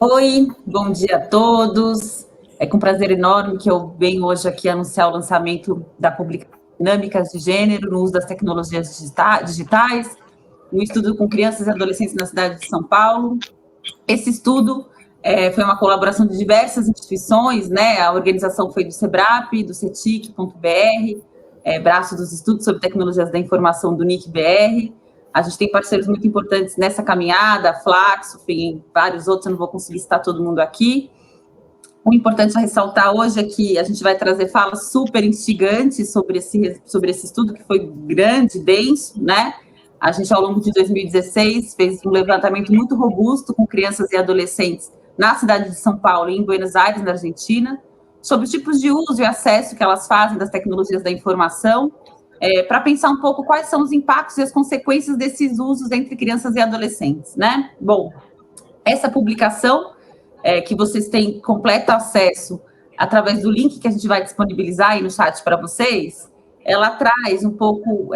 Oi, bom dia a todos. É com prazer enorme que eu venho hoje aqui anunciar o lançamento da publicação Dinâmicas de Gênero no uso das tecnologias digitais, um estudo com crianças e adolescentes na cidade de São Paulo. Esse estudo foi uma colaboração de diversas instituições, né? A organização foi do SEBRAP, do CETIC.br, braço dos estudos sobre tecnologias da informação do NIC-BR. A gente tem parceiros muito importantes nessa caminhada, a Flaxo, enfim, vários outros, eu não vou conseguir citar todo mundo aqui. O importante a ressaltar hoje é que a gente vai trazer falas super instigantes sobre esse estudo, que foi grande, denso, né? A gente, ao longo de 2016, fez um levantamento muito robusto com crianças e adolescentes na cidade de São Paulo e em Buenos Aires, na Argentina, sobre os tipos de uso e acesso que elas fazem das tecnologias da informação, para pensar um pouco quais são os impactos e as consequências desses usos entre crianças e adolescentes, né? Bom, essa publicação, que vocês têm completo acesso através do link que a gente vai disponibilizar aí no chat para vocês, ela traz um pouco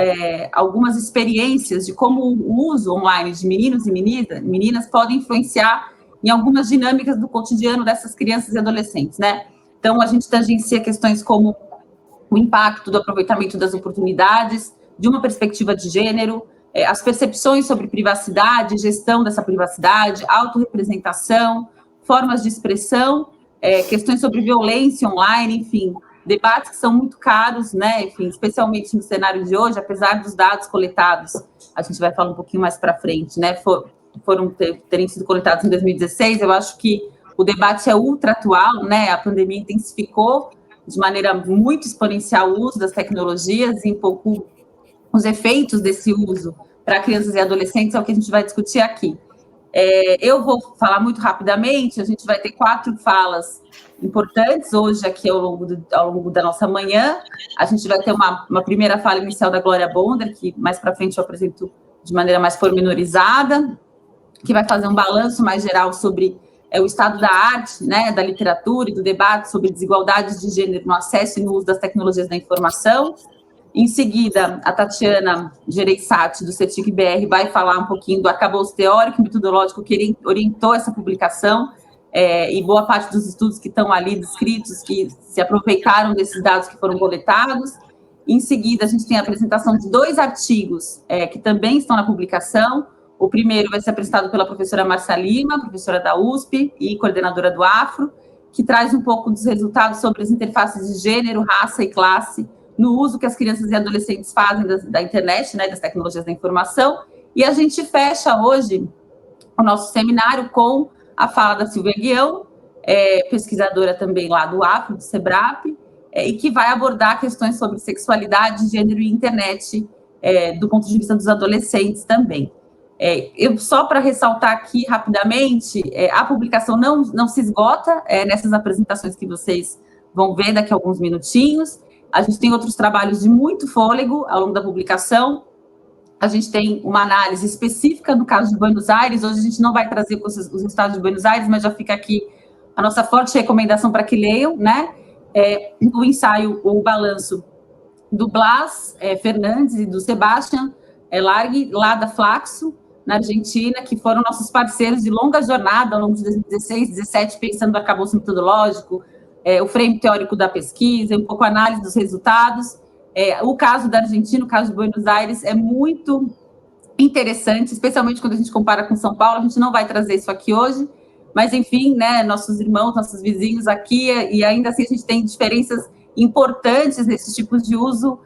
algumas experiências de como o uso online de meninos e meninas pode influenciar em algumas dinâmicas do cotidiano dessas crianças e adolescentes, né? Então, a gente tangencia questões como o impacto do aproveitamento das oportunidades, de uma perspectiva de gênero, as percepções sobre privacidade, gestão dessa privacidade, autorrepresentação, formas de expressão, questões sobre violência online, enfim, debates que são muito caros, né, enfim, especialmente no cenário de hoje, apesar dos dados coletados, a gente vai falar um pouquinho mais para frente, né, terem sido coletados em 2016, eu acho que o debate é ultra atual, né, a pandemia intensificou de maneira muito exponencial o uso das tecnologias e um pouco os efeitos desse uso para crianças e adolescentes é o que a gente vai discutir aqui. Eu vou falar muito rapidamente, a gente vai ter 4 falas importantes hoje aqui ao longo da nossa manhã. A gente vai ter uma primeira fala inicial da Glória Bonder, que mais para frente eu apresento de maneira mais pormenorizada, que vai fazer um balanço mais geral sobre o estado da arte, né, da literatura e do debate sobre desigualdades de gênero no acesso e no uso das tecnologias da informação. Em seguida, a Tatiana Gereissati, do CETIC-BR, vai falar um pouquinho do arcabouço teórico e metodológico que orientou essa publicação, e boa parte dos estudos que estão ali descritos, que se aproveitaram desses dados que foram coletados. Em seguida, a gente tem a apresentação de 2 artigos que também estão na publicação. O primeiro vai ser apresentado pela professora Marcia Lima, professora da USP e coordenadora do Afro, que traz um pouco dos resultados sobre as interfaces de gênero, raça e classe no uso que as crianças e adolescentes fazem da internet, né, das tecnologias da informação. E a gente fecha hoje o nosso seminário com a fala da Silvia Guião, pesquisadora também lá do Afro, do SEBRAP, e que vai abordar questões sobre sexualidade, gênero e internet, do ponto de vista dos adolescentes também. Eu só para ressaltar aqui rapidamente, a publicação não se esgota nessas apresentações que vocês vão ver daqui a alguns minutinhos. A gente tem outros trabalhos de muito fôlego ao longo da publicação. A gente tem uma análise específica no caso de Buenos Aires. Hoje a gente não vai trazer os resultados de Buenos Aires, mas já fica aqui a nossa forte recomendação para que leiam, né? O ensaio, o balanço do Blas Fernandes e do Sebastian Largue, lá da Flaxo, na Argentina, que foram nossos parceiros de longa jornada ao longo de 2016, 2017, pensando no arcabouço metodológico, o frame teórico da pesquisa, um pouco a análise dos resultados. O caso da Argentina, o caso de Buenos Aires, é muito interessante, especialmente quando a gente compara com São Paulo. A gente não vai trazer isso aqui hoje, mas, enfim, né, nossos irmãos, nossos vizinhos aqui, e ainda assim a gente tem diferenças importantes nesses tipos de uso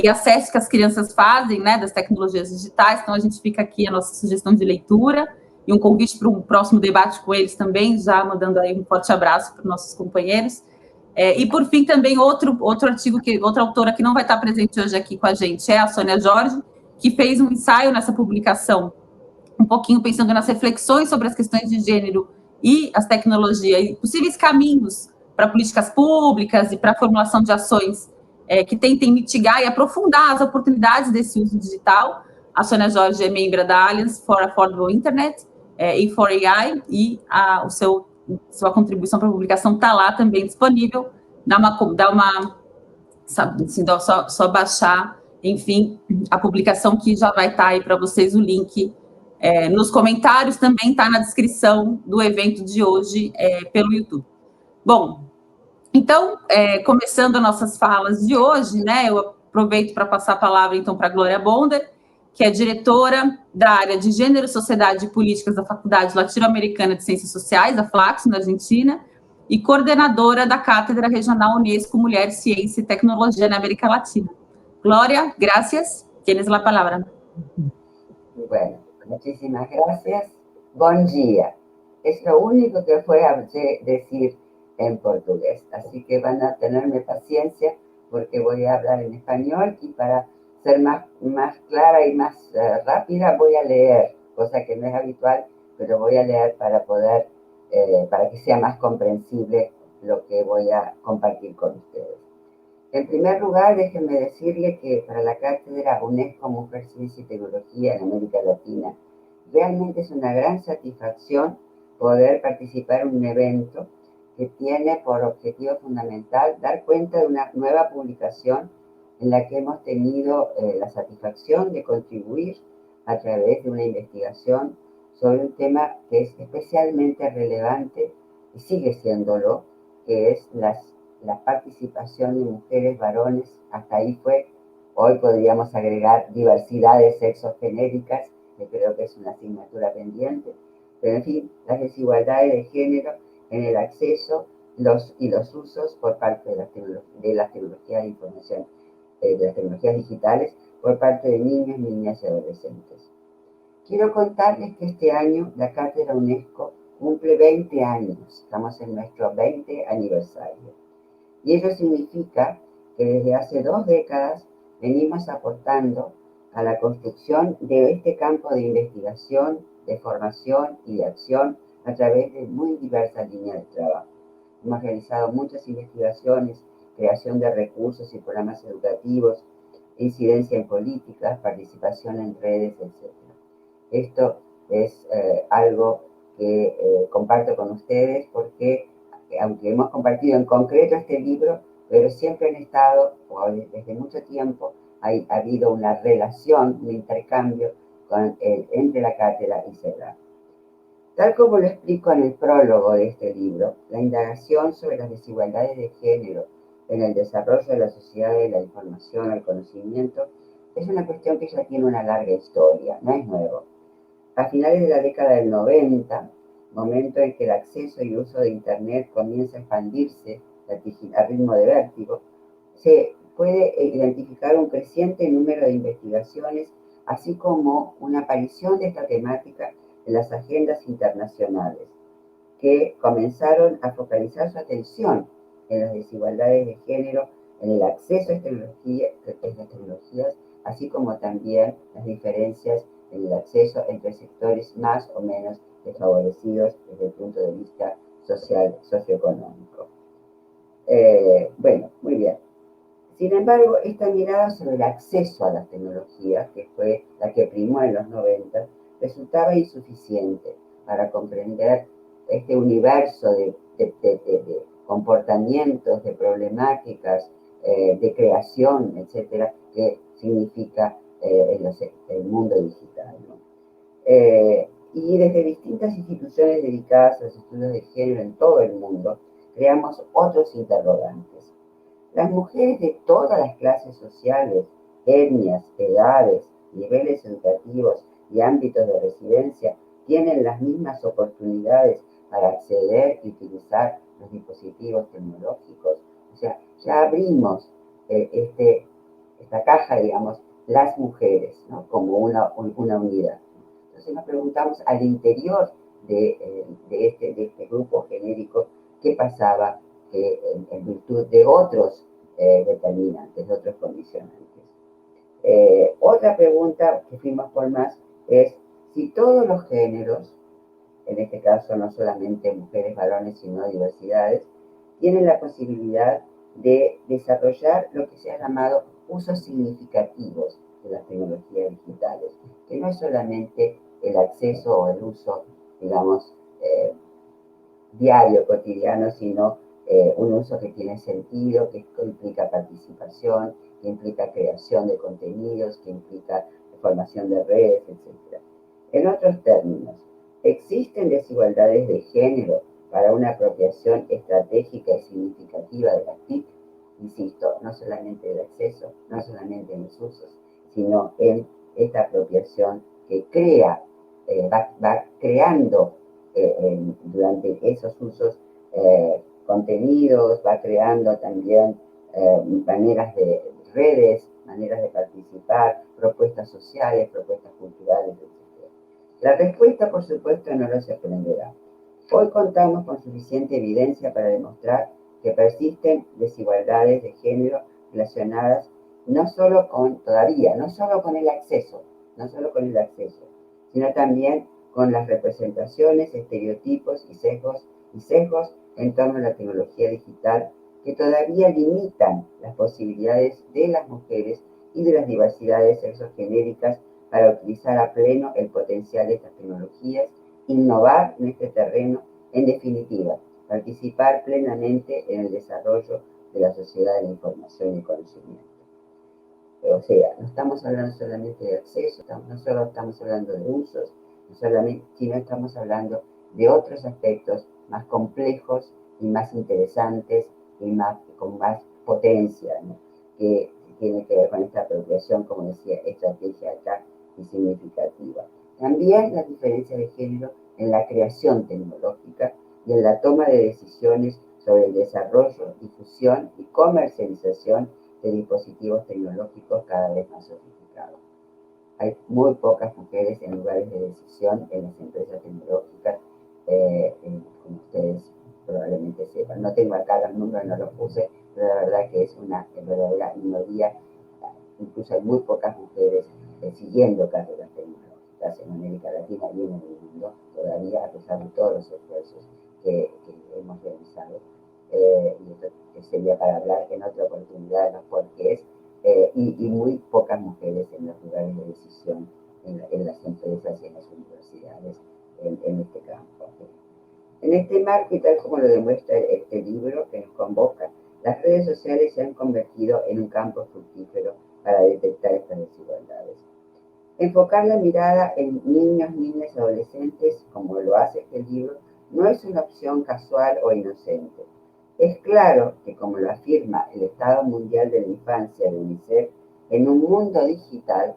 e acesso que as crianças fazem, né, das tecnologias digitais. Então, a gente fica aqui a nossa sugestão de leitura e um convite para um próximo debate com eles também, já mandando aí um forte abraço para os nossos companheiros. E, por fim, também outro artigo, outra autora que não vai estar presente hoje aqui com a gente é a Sônia Jorge, que fez um ensaio nessa publicação, um pouquinho pensando nas reflexões sobre as questões de gênero e as tecnologias, e possíveis caminhos para políticas públicas e para a formulação de ações que tentem mitigar e aprofundar as oportunidades desse uso digital. A Sônia Jorge é membro da Alliance for Affordable Internet e for AI, e sua contribuição para a publicação está lá também disponível. Só baixar, enfim, a publicação que já vai estar aí para vocês, o link nos comentários, também está na descrição do evento de hoje pelo YouTube. Bom, então, começando as nossas falas de hoje, né, eu aproveito para passar a palavra, então, para a Glória Bonder, que é diretora da área de Gênero, Sociedade e Políticas da Faculdade Latino-Americana de Ciências Sociais, a Flaxo, na Argentina, e coordenadora da Cátedra Regional Unesco Mulher, Ciência e Tecnologia na América Latina. Glória, gracias. Tienes la palabra. Bueno, muchísimas gracias. Buen día. Es lo único que fue a decir en portugués, así que van a tenerme paciencia porque voy a hablar en español y para ser más clara y más rápida voy a leer, cosa que no es habitual, pero voy a leer para poder, para que sea más comprensible lo que voy a compartir con ustedes. En primer lugar, déjenme decirle que para la Cátedra UNESCO Mujer, Ciencia y Tecnología en América Latina, realmente es una gran satisfacción poder participar en un evento que tiene por objetivo fundamental dar cuenta de una nueva publicación en la que hemos tenido la satisfacción de contribuir a través de una investigación sobre un tema que es especialmente relevante y sigue siéndolo, que es la participación de mujeres, varones, hasta ahí fue, hoy podríamos agregar diversidades sexogenéricas, que creo que es una asignatura pendiente, pero en fin, las desigualdades de género en el acceso y los usos por parte de las tecnologías de información, de las tecnologías digitales, por parte de niños, niñas y adolescentes. Quiero contarles que este año la Cátedra UNESCO cumple 20 años, estamos en nuestro 20 aniversario. Y ello significa que desde hace 2 décadas venimos aportando a la construcción de este campo de investigación, de formación y de acción a través de muy diversas líneas de trabajo. Hemos realizado muchas investigaciones, creación de recursos y programas educativos, incidencia en políticas, participación en redes, etc. Esto es algo que comparto con ustedes porque, aunque hemos compartido en concreto este libro, pero siempre han estado, desde mucho tiempo, ha habido una relación, un intercambio entre la cátedra y CEDAW. Tal como lo explico en el prólogo de este libro, la indagación sobre las desigualdades de género en el desarrollo de la sociedad de la información al conocimiento es una cuestión que ya tiene una larga historia, no es nuevo. A finales de la década del 90, momento en que el acceso y uso de Internet comienza a expandirse a ritmo de vértigo, se puede identificar un creciente número de investigaciones, así como una aparición de esta temática en las agendas internacionales, que comenzaron a focalizar su atención en las desigualdades de género, en el acceso a estas tecnologías, así como también las diferencias en el acceso entre sectores más o menos desfavorecidos desde el punto de vista social, socioeconómico. Bueno, muy bien. Sin embargo, esta mirada sobre el acceso a las tecnologías, que fue la que primó en los 90, resultaba insuficiente para comprender este universo de comportamientos, de problemáticas, de creación, etcétera, que significa el mundo digital, ¿no? Y desde distintas instituciones dedicadas a los estudios de género en todo el mundo, creamos otros interrogantes. Las mujeres de todas las clases sociales, etnias, edades, niveles educativos y ámbitos de residencia tienen las mismas oportunidades para acceder y utilizar los dispositivos tecnológicos. O sea, ya abrimos esta caja, digamos, las mujeres, ¿no? Como una unidad. Entonces nos preguntamos al interior de este grupo genérico qué pasaba en virtud de otros determinantes, de otros condicionantes. Otra pregunta que fuimos por más es si todos los géneros, en este caso no solamente mujeres, varones, sino diversidades, tienen la posibilidad de desarrollar lo que se ha llamado usos significativos de las tecnologías digitales, que no es solamente el acceso o el uso, digamos, diario, cotidiano, sino un uso que tiene sentido, que implica participación, que implica creación de contenidos, que implica formación de redes, etc. En otros términos, ¿existen desigualdades de género para una apropiación estratégica y significativa de las TIC? Insisto, no solamente del acceso, no solamente en los usos, sino en esta apropiación que crea, va creando durante esos usos contenidos, va creando también maneras de redes, maneras de participar, propuestas sociales, propuestas culturales, etc. La respuesta, por supuesto, no lo sorprenderá. Hoy contamos con suficiente evidencia para demostrar que persisten desigualdades de género relacionadas no solo con, todavía, no solo con el acceso, sino también con las representaciones, estereotipos y sesgos en torno a la tecnología digital que todavía limitan las posibilidades de las mujeres y de las diversidades sexogenéricas para utilizar a pleno el potencial de estas tecnologías, innovar en este terreno, en definitiva, participar plenamente en el desarrollo de la sociedad de la información y conocimiento. O sea, no estamos hablando solamente de acceso, no solo estamos hablando de usos, sino estamos hablando de otros aspectos más complejos y más interesantes y con más potencia, ¿no? Que tiene que ver con esta apropiación, como decía, estratégica y significativa. También las diferencias de género en la creación tecnológica y en la toma de decisiones sobre el desarrollo, difusión y comercialización de dispositivos tecnológicos cada vez más sofisticados. Hay muy pocas mujeres en lugares de decisión en las empresas tecnológicas, como ustedes probablemente sepan. No tengo acá los números, no los puse, pero la verdad que es una verdadera minoría. Incluso hay muy pocas mujeres siguiendo carreras tecnológicas en América Latina y en el mundo, todavía, a pesar de todos los esfuerzos que hemos realizado. Y esto sería para hablar en otra oportunidad de los porqués, y muy pocas mujeres en los lugares de decisión, en las empresas y en las universidades, en este campo. En este marco, y tal como lo demuestra este libro que nos convoca, las redes sociales se han convertido en un campo fructífero para detectar estas desigualdades. Enfocar la mirada en niños, niñas y adolescentes, como lo hace este libro, no es una opción casual o inocente. Es claro que, como lo afirma el Estado Mundial de la Infancia de UNICEF, en un mundo digital,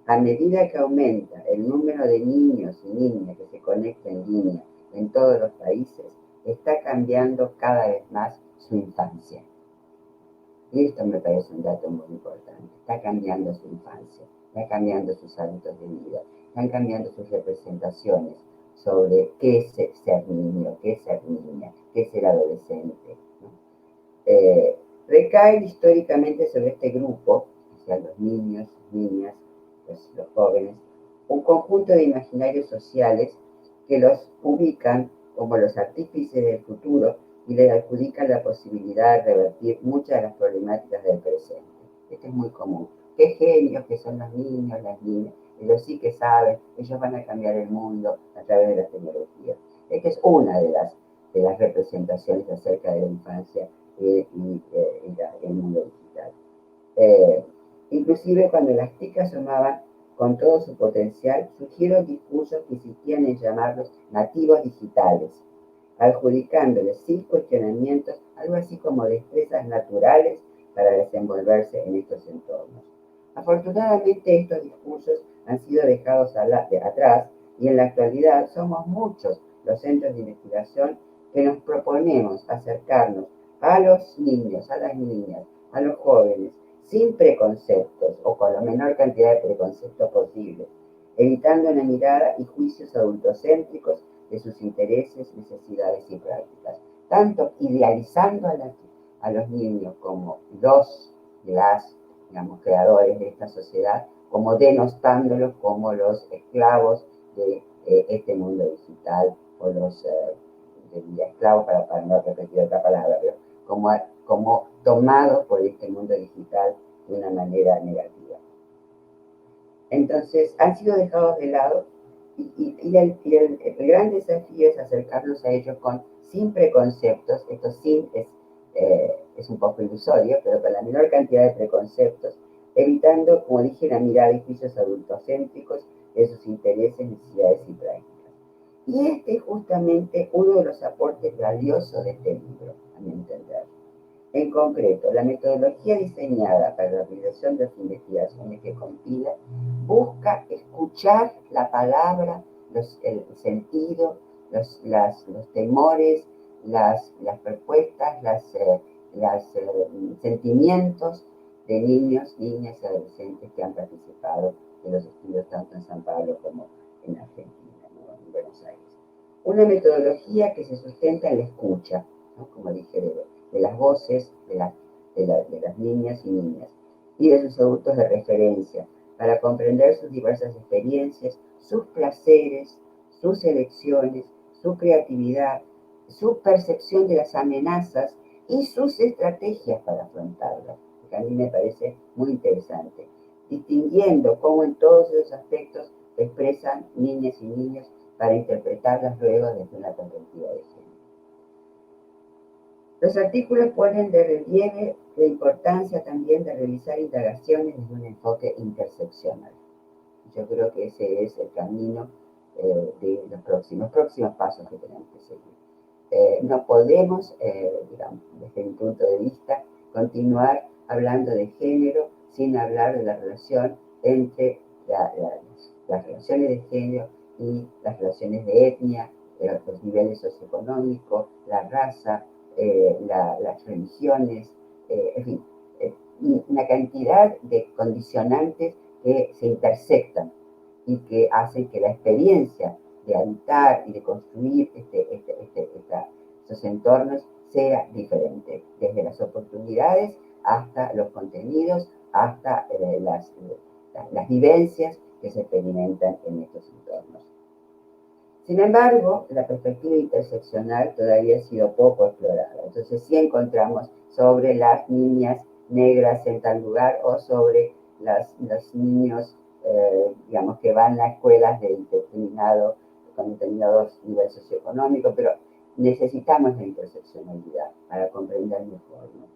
a medida que aumenta el número de niños y niñas que se conectan en línea en todos los países, está cambiando cada vez más su infancia. Y esto me parece un dato muy importante. Está cambiando su infancia, está cambiando sus hábitos de vida, están cambiando sus representaciones sobre qué es ser niño, qué es ser niña, qué es ser adolescente, ¿no? Recaen históricamente sobre este grupo, o sea, los niños, niñas, los jóvenes, un conjunto de imaginarios sociales que los ubican como los artífices del futuro y les adjudican la posibilidad de revertir muchas de las problemáticas del presente. Esto es muy común. Qué genios que son los niños, las niñas, ellos sí que saben, ellos van a cambiar el mundo a través de las tecnologías. Esta es una de las representaciones acerca de la infancia y el mundo digital. Inclusive cuando las TIC asomaban con todo su potencial, surgieron discursos que insistían en llamarlos nativos digitales, adjudicándoles sin cuestionamientos algo así como destrezas naturales para desenvolverse en estos entornos. Afortunadamente estos discursos han sido dejados atrás y en la actualidad somos muchos los centros de investigación que nos proponemos acercarnos a los niños, a las niñas, a los jóvenes, sin preconceptos o con la menor cantidad de preconceptos posibles, evitando una mirada y juicios adultocéntricos de sus intereses, necesidades y prácticas, tanto idealizando a los niños como las, digamos, creadores de esta sociedad, como denostándolos como los esclavos de este mundo digital, o los esclavos, para no repetir otra palabra, pero como tomados por este mundo digital de una manera negativa. Entonces, han sido dejados de lado y el gran desafío es acercarnos a ellos sin preconceptos. Esto sin es un poco ilusorio, pero con la menor cantidad de preconceptos, evitando, como dije, la mirada y juicios adultocéntricos de sus intereses, necesidades y prácticas. Y este es justamente uno de los aportes valiosos de este libro, a mi entender. En concreto, la metodología diseñada para la realización de las investigaciones que compila busca escuchar la palabra, el sentido, los temores, las propuestas, sentimientos de niños, niñas y adolescentes que han participado de los estudios tanto en San Pablo como en Argentina, ¿no? En Buenos Aires. Una metodología que se sustenta en la escucha, ¿no? Como dije, de las voces de las niñas y de sus adultos de referencia, para comprender sus diversas experiencias, sus placeres, sus elecciones, su creatividad, su percepción de las amenazas y sus estrategias para afrontarlas, que a mí me parece muy interesante, distinguiendo cómo en todos esos aspectos se expresan niñas y niños para interpretarlas luego desde una perspectiva de género. Los artículos ponen de relieve la importancia también de realizar indagaciones desde un enfoque interseccional. Yo creo que ese es el camino de los próximos pasos que tenemos que seguir. No podemos, digamos, desde mi punto de vista, continuar hablando de género sin hablar de la relación entre las relaciones de género y las relaciones de etnia, los niveles socioeconómicos, la raza, las religiones, en fin, una cantidad de condicionantes que se intersectan y que hacen que la experiencia de habitar y de construir esos entornos sea diferente, desde las oportunidades hasta los contenidos, hasta las vivencias que se experimentan en estos entornos. Sin embargo, la perspectiva interseccional todavía ha sido poco explorada. Entonces sí encontramos sobre las niñas negras en tal lugar o sobre los niños, digamos, que van a escuelas con determinados niveles socioeconómicos, pero necesitamos la interseccionalidad para comprender mejor, ¿no?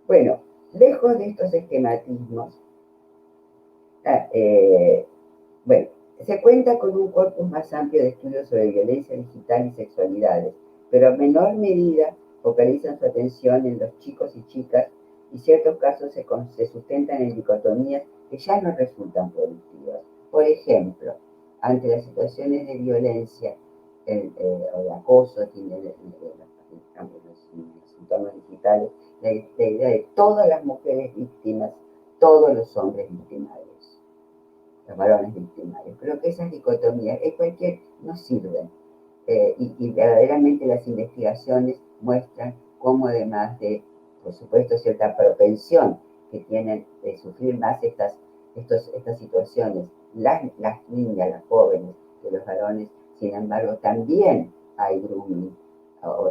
Bueno, lejos de estos esquematismos, bueno, se cuenta con un corpus más amplio de estudios sobre violencia digital y sexualidades, pero en menor medida focalizan su atención en los chicos y chicas y ciertos casos se sustentan en dicotomías que ya no resultan productivas. Por ejemplo, ante las situaciones de violencia o de acoso en los entornos digitales, la idea de todas las mujeres víctimas, todos los hombres victimarios, los varones victimarios. Creo que esas dicotomías no sirven. Y verdaderamente las investigaciones muestran cómo, además de, por supuesto, cierta propensión que tienen de sufrir más estas situaciones, las niñas, las jóvenes, de los varones, sin embargo, también hay grooming,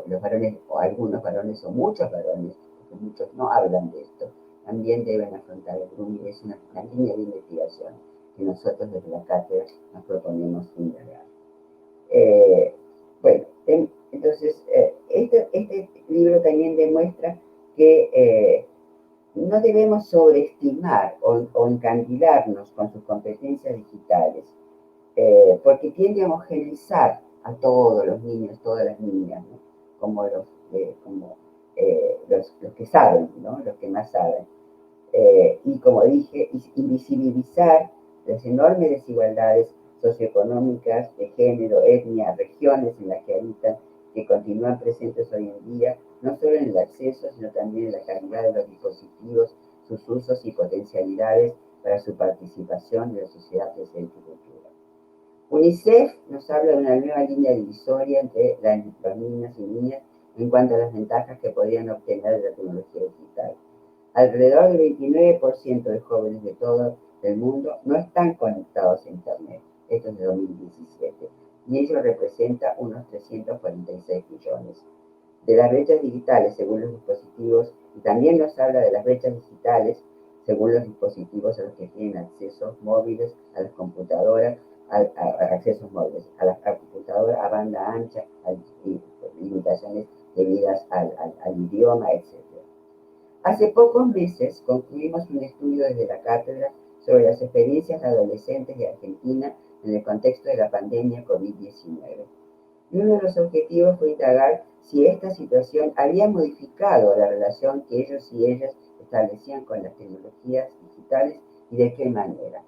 los varones, o algunos varones, o muchos varones, porque muchos no hablan de esto, también deben afrontar el grooming. Es una línea de investigación que nosotros desde la cátedra nos proponemos indagar. Bueno, entonces, este libro también demuestra que no debemos sobreestimar o encandilarnos con sus competencias digitales, porque tiende a homogeneizar a todos los niños, todas las niñas, ¿no? Como los que saben, ¿no? Los que más saben. Y como dije, invisibilizar las enormes desigualdades socioeconómicas, de género, etnia, regiones en las que habitan, que continúan presentes hoy en día, no solo en el acceso, sino también en la calidad de los dispositivos, sus usos y potencialidades para su participación en la sociedad presente y futura. UNICEF nos habla de una nueva línea divisoria entre los niños y niñas en cuanto a las ventajas que podrían obtener de la tecnología digital. Alrededor del 29% de jóvenes de todo el mundo no están conectados a Internet. Esto es de 2017. Y ello representa unos 346 millones. De las brechas digitales, según los dispositivos, y también nos habla de las brechas digitales, según los dispositivos a los que tienen accesos móviles, a las computadoras, a accesos móviles, a la computadora, a banda ancha, y limitaciones debidas al idioma, etc. Hace pocos meses concluimos un estudio desde la cátedra sobre las experiencias de adolescentes de Argentina en el contexto de la pandemia COVID-19. Y uno de los objetivos fue indagar si esta situación había modificado la relación que ellos y ellas establecían con las tecnologías digitales y de qué manera.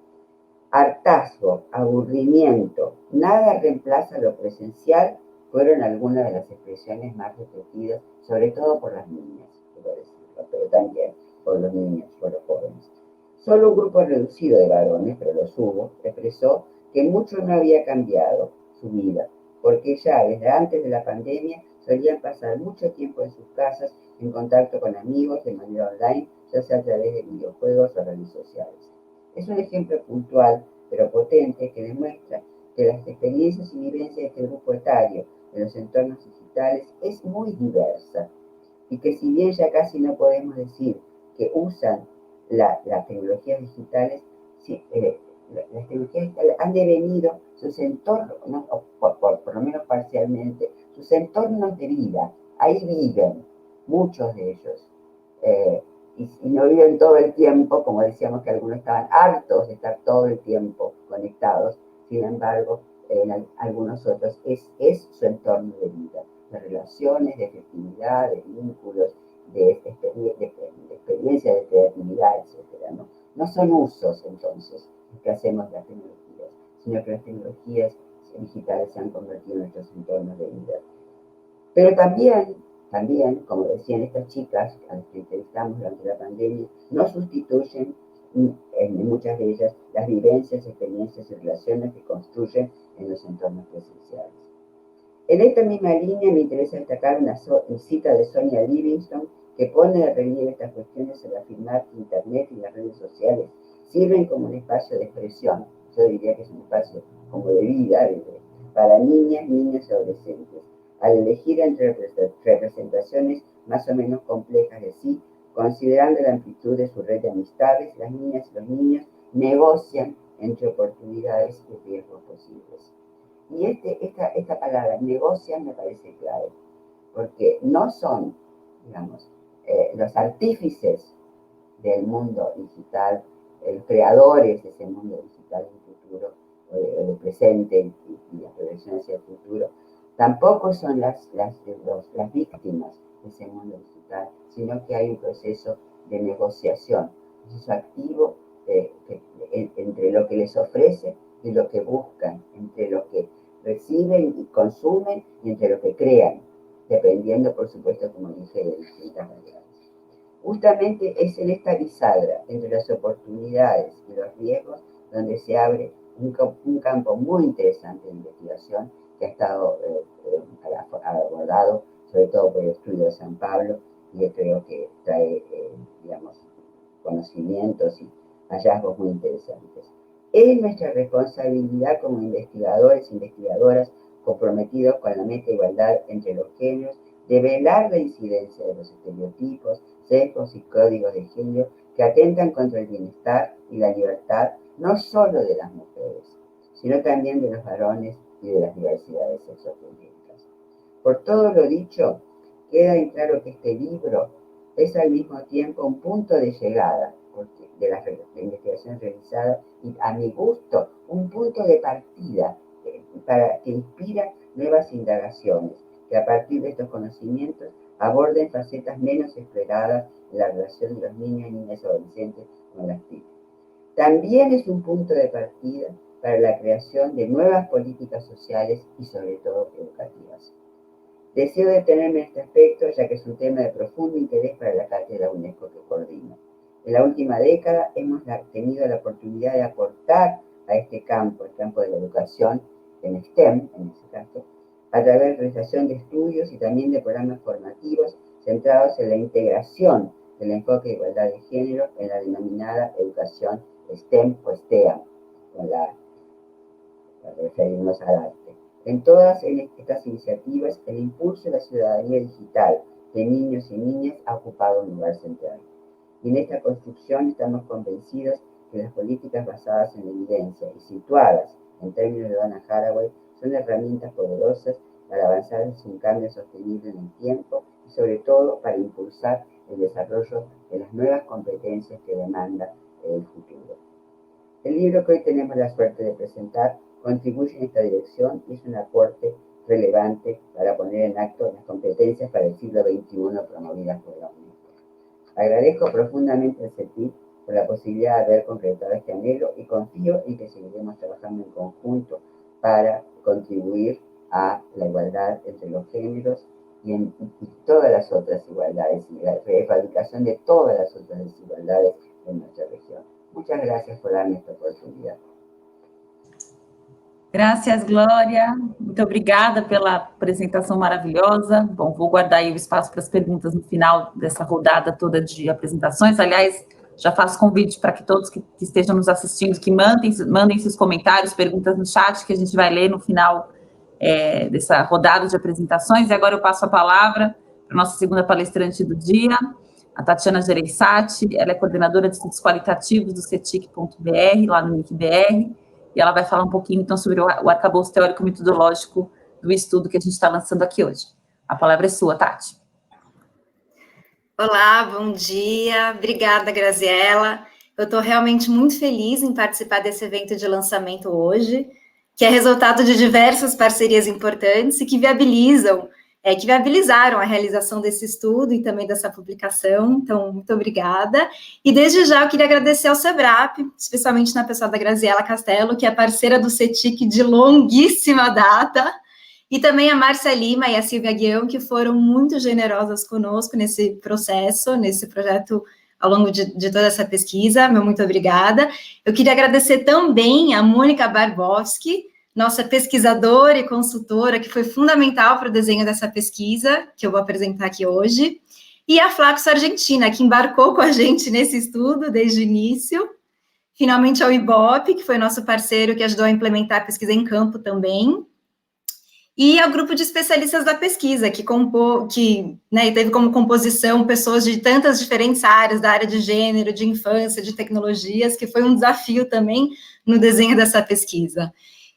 Hartazgo, aburrimiento, nada reemplaza lo presencial, fueron algunas de las expresiones más repetidas, sobre todo por las niñas, quiero decirlo, pero también por los niños, por los jóvenes. Solo un grupo reducido de varones, pero los hubo, expresó que mucho no había cambiado su vida, porque ya desde antes de la pandemia solían pasar mucho tiempo en sus casas en contacto con amigos de manera online, ya sea a través de videojuegos o redes sociales. Es un ejemplo puntual, pero potente, que demuestra que las experiencias y vivencias de este grupo etario en los entornos digitales es muy diversa y que si bien ya casi no podemos decir que usan las tecnologías digitales, sí, las tecnologías digitales han devenido sus entornos, ¿no? Por lo menos parcialmente, sus entornos de vida. Ahí viven muchos de ellos. Y no viven todo el tiempo, como decíamos que algunos estaban hartos de estar todo el tiempo conectados. Sin embargo, en algunos otros es su entorno de vida, de relaciones, de efectividad, de vínculos, de experiencia, de creatividad, etc. No son usos, entonces, que hacemos las tecnologías, sino que las tecnologías digitales se han convertido en nuestros entornos de vida. Pero también, como decían estas chicas a las que entrevistamos durante la pandemia, no sustituyen en muchas de ellas las vivencias, experiencias y relaciones que construyen en los entornos presenciales. En esta misma línea me interesa destacar una cita de Sonia Livingston que pone de relieve estas cuestiones al afirmar que Internet y las redes sociales sirven como un espacio de expresión, yo diría que es un espacio como de vida para niñas, niños y adolescentes. Al elegir entre representaciones más o menos complejas de sí, considerando la amplitud de su red de amistades, las niñas y los niños negocian entre oportunidades y riesgos posibles. Y esta palabra, negocian, me parece clave, porque no son, digamos, los artífices del mundo digital, los creadores de ese mundo digital en el futuro, o del presente y las proyecciones hacia el futuro, tampoco son las víctimas de ese mundo digital, sino que hay un proceso de negociación, un proceso activo entre lo que les ofrece y lo que buscan, entre lo que reciben y consumen y entre lo que crean, dependiendo, por supuesto, como dije, de distintas maneras. Justamente es en esta bisagra entre las oportunidades y los riesgos donde se abre un campo muy interesante de investigación que ha estado abordado sobre todo por el estudio de San Pablo, y yo creo que trae, digamos, conocimientos y hallazgos muy interesantes. Es nuestra responsabilidad como investigadores e investigadoras comprometidos con la meta de igualdad entre los géneros, de velar la incidencia de los estereotipos, sesgos y códigos de género que atentan contra el bienestar y la libertad no solo de las mujeres, sino también de los varones y de las diversidades sexogenéricas. Por todo lo dicho, queda en claro que este libro es al mismo tiempo un punto de llegada de la investigación realizada y, a mi gusto, un punto de partida que inspira nuevas indagaciones, que a partir de estos conocimientos aborden facetas menos exploradas en la relación de los niños, niñas y adolescentes con las TIC. También es un punto de partida para la creación de nuevas políticas sociales y sobre todo educativas. Deseo detenerme en este aspecto, ya que es un tema de profundo interés para la cátedra UNESCO que coordino. En la última década hemos tenido la oportunidad de aportar a este campo, el campo de la educación, en STEM, en este caso, a través de la realización de estudios y también de programas formativos centrados en la integración del enfoque de igualdad de género en la denominada educación STEM o STEAM, para referirnos al arte. En todas estas iniciativas, el impulso de la ciudadanía digital de niños y niñas ha ocupado un lugar central. Y en esta construcción estamos convencidos que las políticas basadas en la evidencia y situadas en términos de Donna Haraway son herramientas poderosas para avanzar hacia un cambio sostenible en el tiempo y sobre todo para impulsar el desarrollo de las nuevas competencias que demanda el futuro. El libro que hoy tenemos la suerte de presentar contribuye en esta dirección y es un aporte relevante para poner en acto las competencias para el siglo XXI promovidas por la UNESCO. Agradezco profundamente al CETIC por la posibilidad de haber concretado este anhelo y confío en que seguiremos trabajando en conjunto para contribuir a la igualdad entre los géneros y todas las otras igualdades, y la erradicación de todas las otras desigualdades en nuestra região. Muchas gracias por darme esta oportunidad. Graças, Glória. Muito obrigada pela apresentação maravilhosa. Bom, vou guardar aí o espaço para as perguntas no final dessa rodada toda de apresentações. Aliás, já faço convite para que todos que estejam nos assistindo, que mandem seus comentários, perguntas no chat, que a gente vai ler no final dessa rodada de apresentações. E agora eu passo a palavra para a nossa segunda palestrante do dia, a Tatiana Gereissati. Ela é coordenadora de estudos qualitativos do CETIC.br, lá no NIC.br, e ela vai falar um pouquinho, então, sobre o arcabouço teórico-metodológico do estudo que a gente está lançando aqui hoje. A palavra é sua, Tati. Olá, bom dia. Obrigada, Graziela. Eu estou realmente muito feliz em participar desse evento de lançamento hoje, que é resultado de diversas parcerias importantes e que viabilizaram a realização desse estudo e também dessa publicação. Então, muito obrigada. E desde já eu queria agradecer ao SEBRAP, especialmente na pessoa da Graziela Castelo, que é parceira do CETIC de longuíssima data, e também a Márcia Lima e a Silvia Guião, que foram muito generosas conosco nesse processo, nesse projeto ao longo de toda essa pesquisa. Meu muito obrigada. Eu queria agradecer também a Mônica Barbowski, nossa pesquisadora e consultora, que foi fundamental para o desenho dessa pesquisa, que eu vou apresentar aqui hoje, e a Flaxo Argentina, que embarcou com a gente nesse estudo desde o início. Finalmente, ao IBOP, que foi nosso parceiro, que ajudou a implementar a pesquisa em campo também, e ao grupo de especialistas da pesquisa, que teve como composição pessoas de tantas diferentes áreas, da área de gênero, de infância, de tecnologias, que foi um desafio também no desenho dessa pesquisa.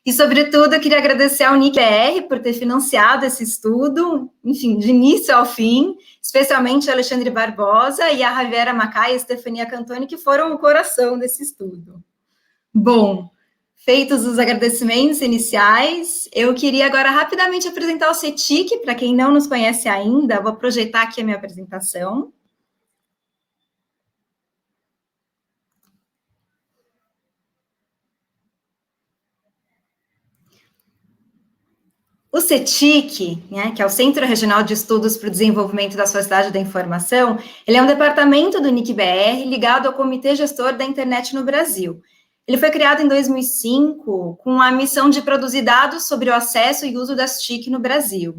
E, sobretudo, eu queria agradecer ao NIC.br por ter financiado esse estudo, enfim, de início ao fim, especialmente a Alexandre Barbosa e a Javiera Macai e a Stefania Cantoni, que foram o coração desse estudo. Bom, feitos os agradecimentos iniciais, eu queria agora rapidamente apresentar o CETIC, para quem não nos conhece ainda. Vou projetar aqui a minha apresentação. O CETIC, que é o Centro Regional de Estudos para o Desenvolvimento da Sociedade da Informação, ele é um departamento do NIC.br ligado ao Comitê Gestor da Internet no Brasil. Ele foi criado em 2005 com a missão de produzir dados sobre o acesso e uso das TIC no Brasil.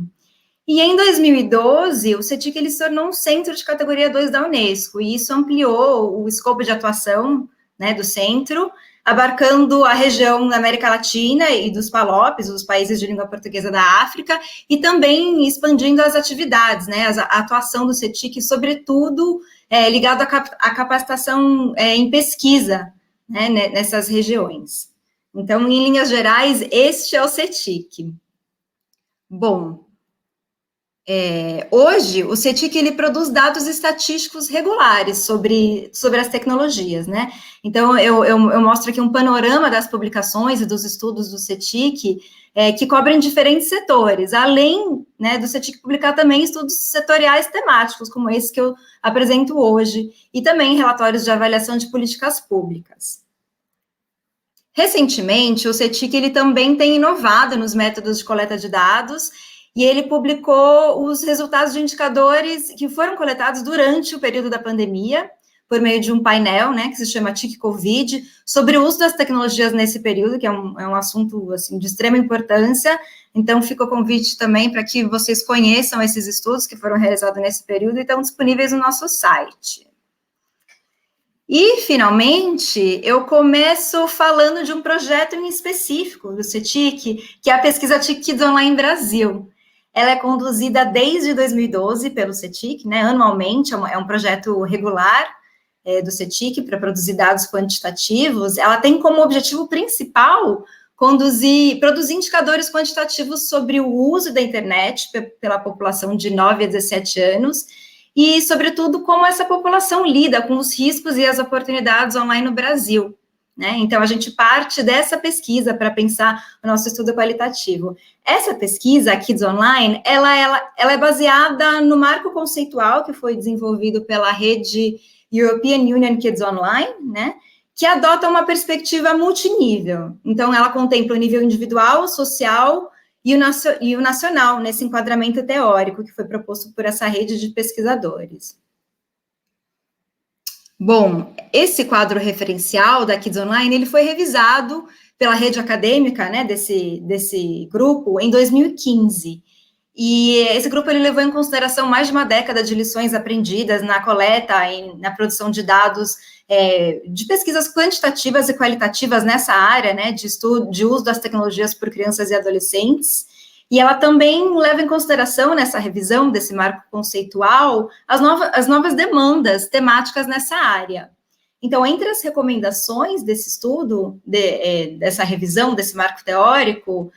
E em 2012, o CETIC ele se tornou um centro de categoria 2 da Unesco, e isso ampliou o escopo de atuação do centro, abarcando a região da América Latina e dos PALOPs, os países de língua portuguesa da África, e também expandindo as atividades, a atuação do CETIC, sobretudo ligado à capacitação em pesquisa, nessas regiões. Então, em linhas gerais, este é o CETIC. Bom, hoje, o CETIC ele produz dados estatísticos regulares sobre as tecnologias, Então, eu mostro aqui um panorama das publicações e dos estudos do CETIC, que cobrem diferentes setores, além do CETIC publicar também estudos setoriais temáticos, como esse que eu apresento hoje, e também relatórios de avaliação de políticas públicas. Recentemente, o CETIC ele também tem inovado nos métodos de coleta de dados, e ele publicou os resultados de indicadores que foram coletados durante o período da pandemia, por meio de um painel, que se chama TIC Covid, sobre o uso das tecnologias nesse período, que é um assunto assim, de extrema importância. Então, fica o convite também para que vocês conheçam esses estudos que foram realizados nesse período e estão disponíveis no nosso site. E, finalmente, eu começo falando de um projeto em específico do CETIC, que é a pesquisa TIC Kids Online Brasil. Ela é conduzida desde 2012 pelo CETIC, anualmente, é um projeto regular do CETIC para produzir dados quantitativos. Ela tem como objetivo principal produzir indicadores quantitativos sobre o uso da internet pela população de 9 a 17 anos e, sobretudo, como essa população lida com os riscos e as oportunidades online no Brasil. né? Então, a gente parte dessa pesquisa para pensar o nosso estudo qualitativo. Essa pesquisa, a Kids Online, ela é baseada no marco conceitual que foi desenvolvido pela rede European Union Kids Online, né? Que adota uma perspectiva multinível. Então, ela contempla o nível individual, social e o nacional, nesse enquadramento teórico que foi proposto por essa rede de pesquisadores. Bom, esse quadro referencial da Kids Online, ele foi revisado pela rede acadêmica, né, desse grupo, em 2015. E esse grupo, ele levou em consideração mais de uma década de lições aprendidas na coleta e na produção de dados de pesquisas quantitativas e qualitativas nessa área, né, de estudo, de uso das tecnologias por crianças e adolescentes. E ela também leva em consideração, nessa revisão desse marco conceitual, as novas demandas temáticas nessa área. Então, entre as recomendações desse estudo, dessa revisão, desse marco teórico,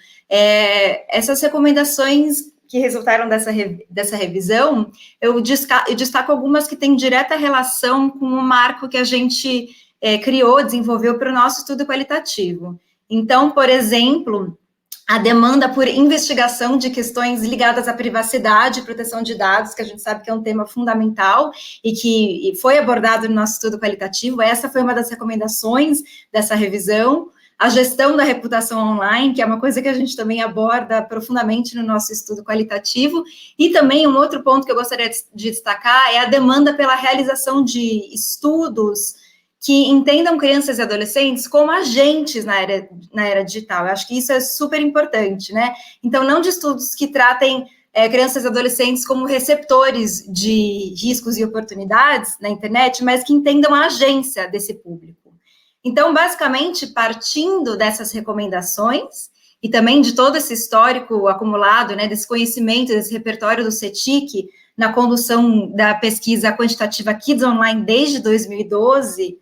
essas recomendações que resultaram dessa revisão, eu destaco algumas que têm direta relação com o marco que a gente criou, desenvolveu para o nosso estudo qualitativo. Então, por exemplo, a demanda por investigação de questões ligadas à privacidade e proteção de dados, que a gente sabe que é um tema fundamental e que foi abordado no nosso estudo qualitativo. Essa foi uma das recomendações dessa revisão. A gestão da reputação online, que é uma coisa que a gente também aborda profundamente no nosso estudo qualitativo. E também um outro ponto que eu gostaria de destacar é a demanda pela realização de estudos que entendam crianças e adolescentes como agentes na era digital. Eu acho que isso é super importante, né? Então, não de estudos que tratem crianças e adolescentes como receptores de riscos e oportunidades na internet, mas que entendam a agência desse público. Então, basicamente, partindo dessas recomendações e também de todo esse histórico acumulado, né, desse conhecimento, desse repertório do CETIC, na condução da pesquisa quantitativa Kids Online desde 2012,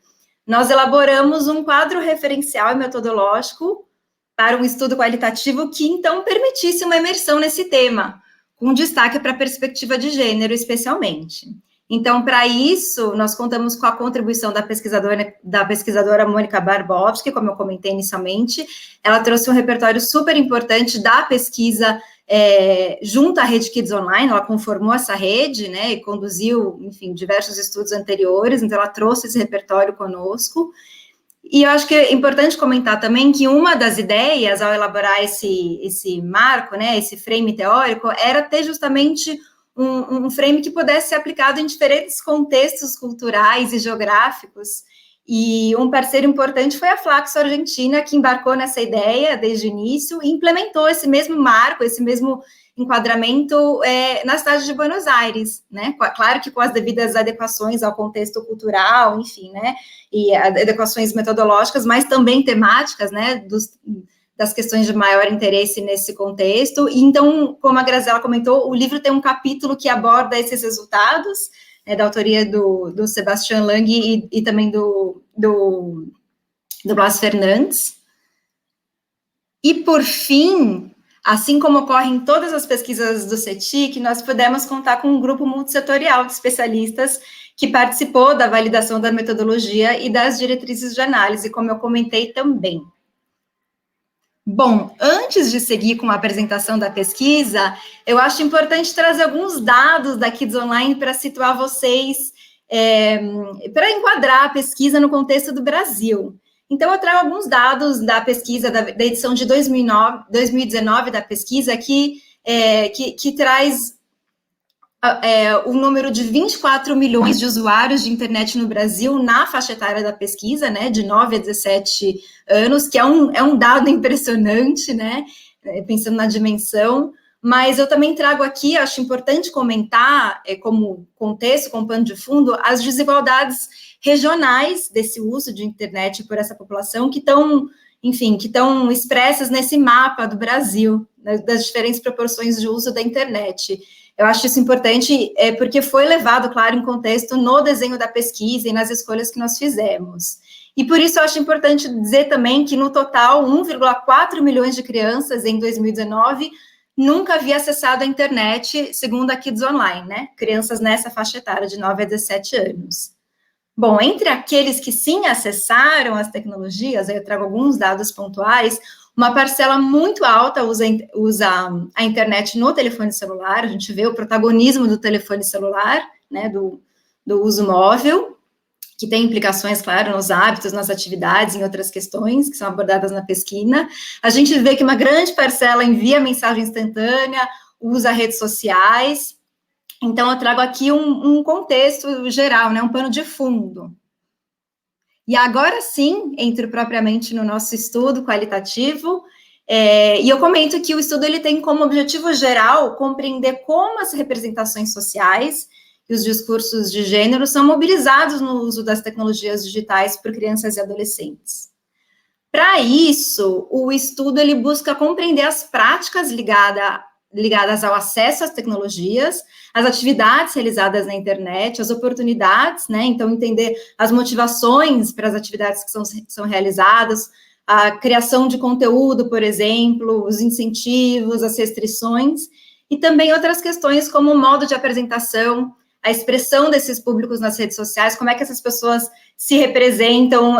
nós elaboramos um quadro referencial e metodológico para um estudo qualitativo que, então, permitisse uma imersão nesse tema, com destaque para a perspectiva de gênero, especialmente. Então, para isso, nós contamos com a contribuição da pesquisadora Mônica Barbowski, como eu comentei inicialmente. Ela trouxe um repertório super importante da pesquisa junto à rede Kids Online. Ela conformou essa rede, né, e conduziu, enfim, diversos estudos anteriores, então ela trouxe esse repertório conosco. E eu acho que é importante comentar também que uma das ideias, ao elaborar esse marco, né, esse frame teórico, era ter justamente um frame que pudesse ser aplicado em diferentes contextos culturais e geográficos. E um parceiro importante foi a Flaxo Argentina, que embarcou nessa ideia desde o início e implementou esse mesmo marco, esse mesmo enquadramento na cidade de Buenos Aires, né? Claro que com as devidas adequações ao contexto cultural, enfim, né? E adequações metodológicas, mas também temáticas, né? Das questões de maior interesse nesse contexto. E então, como a Graziela comentou, o livro tem um capítulo que aborda esses resultados, da autoria do Sebastian Lang e também do Blas Fernandes. E, por fim, assim como ocorre em todas as pesquisas do CETIC, nós pudemos contar com um grupo multissetorial de especialistas que participou da validação da metodologia e das diretrizes de análise, como eu comentei também. Bom, antes de seguir com a apresentação da pesquisa, eu acho importante trazer alguns dados da Kids Online para situar vocês, para enquadrar a pesquisa no contexto do Brasil. Então, eu trago alguns dados da pesquisa, da edição de 2019 da pesquisa, que traz o número de 24 milhões de usuários de internet no Brasil na faixa etária da pesquisa, né, de 9 a 17 anos, que é um dado impressionante, né, pensando na dimensão, mas eu também trago aqui, acho importante comentar, como contexto, como pano de fundo, as desigualdades regionais desse uso de internet por essa população, que estão, enfim, que estão expressas nesse mapa do Brasil, né, das diferentes proporções de uso da internet. Eu acho isso importante porque foi levado, claro, em contexto no desenho da pesquisa e nas escolhas que nós fizemos. E por isso eu acho importante dizer também que, no total, 1,4 milhões de crianças em 2019 nunca havia acessado a internet, segundo a Kids Online, né? Crianças nessa faixa etária de 9 a 17 anos. Bom, entre aqueles que sim acessaram as tecnologias, aí eu trago alguns dados pontuais, uma parcela muito alta usa a internet no telefone celular, a gente vê o protagonismo do telefone celular, né, do uso móvel, que tem implicações, claro, nos hábitos, nas atividades, em outras questões que são abordadas na pesquisa. A gente vê que uma grande parcela envia mensagem instantânea, usa redes sociais. Então, eu trago aqui um contexto geral, né, um pano de fundo. E agora sim, entro propriamente no nosso estudo qualitativo, e eu comento que o estudo ele tem como objetivo geral compreender como as representações sociais e os discursos de gênero são mobilizados no uso das tecnologias digitais por crianças e adolescentes. Para isso, o estudo ele busca compreender as práticas ligadas ao acesso às tecnologias, as atividades realizadas na internet, as oportunidades, né? Então, entender as motivações para as atividades que são realizadas, a criação de conteúdo, por exemplo, os incentivos, as restrições, e também outras questões como o modo de apresentação, a expressão desses públicos nas redes sociais, como é que essas pessoas se representam,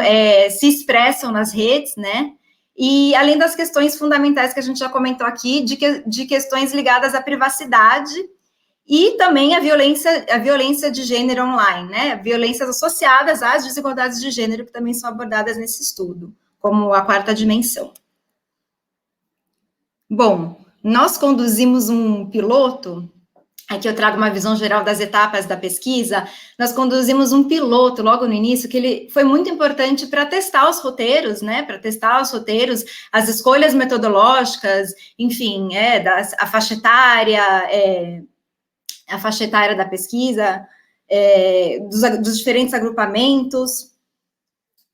se expressam nas redes, né? E além das questões fundamentais que a gente já comentou aqui, de questões ligadas à privacidade e também a violência de gênero online, né? Violências associadas às desigualdades de gênero, que também são abordadas nesse estudo, como a quarta dimensão. Bom, nós conduzimos um piloto. Aqui eu trago uma visão geral das etapas da pesquisa. Nós conduzimos um piloto logo no início, que ele foi muito importante para testar os roteiros, né? Para testar os roteiros, as escolhas metodológicas, enfim, a faixa etária da pesquisa, dos diferentes agrupamentos.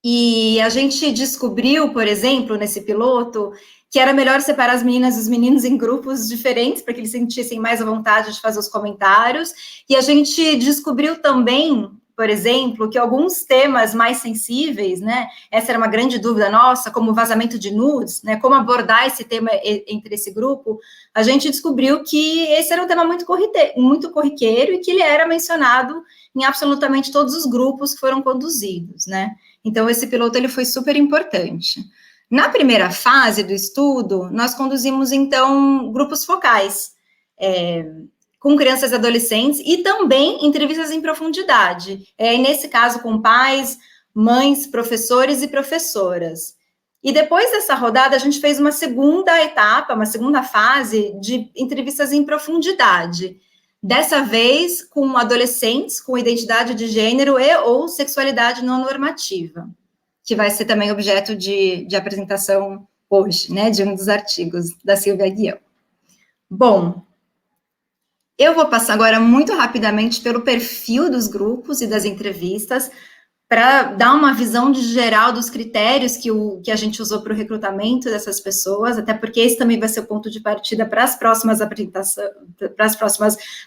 E a gente descobriu, por exemplo, nesse piloto, que era melhor separar as meninas e os meninos em grupos diferentes, para que eles sentissem mais a vontade de fazer os comentários. E a gente descobriu também, por exemplo, que alguns temas mais sensíveis, né, essa era uma grande dúvida nossa, como o vazamento de nudes, né, como abordar esse tema entre esse grupo, a gente descobriu que esse era um tema muito corriqueiro e que ele era mencionado em absolutamente todos os grupos que foram conduzidos, né. Então, esse piloto ele foi super importante. Na primeira fase do estudo, nós conduzimos, então, grupos focais, com crianças e adolescentes, e também entrevistas em profundidade, nesse caso com pais, mães, professores e professoras. E depois dessa rodada, a gente fez uma segunda etapa, uma segunda fase de entrevistas em profundidade, dessa vez com adolescentes com identidade de gênero e ou sexualidade não normativa, que vai ser também objeto de apresentação hoje, né, de um dos artigos da Silvia Guião. Bom, eu vou passar agora muito rapidamente pelo perfil dos grupos e das entrevistas, para dar uma visão de geral dos critérios que a gente usou para o recrutamento dessas pessoas, até porque esse também vai ser o ponto de partida para as próximas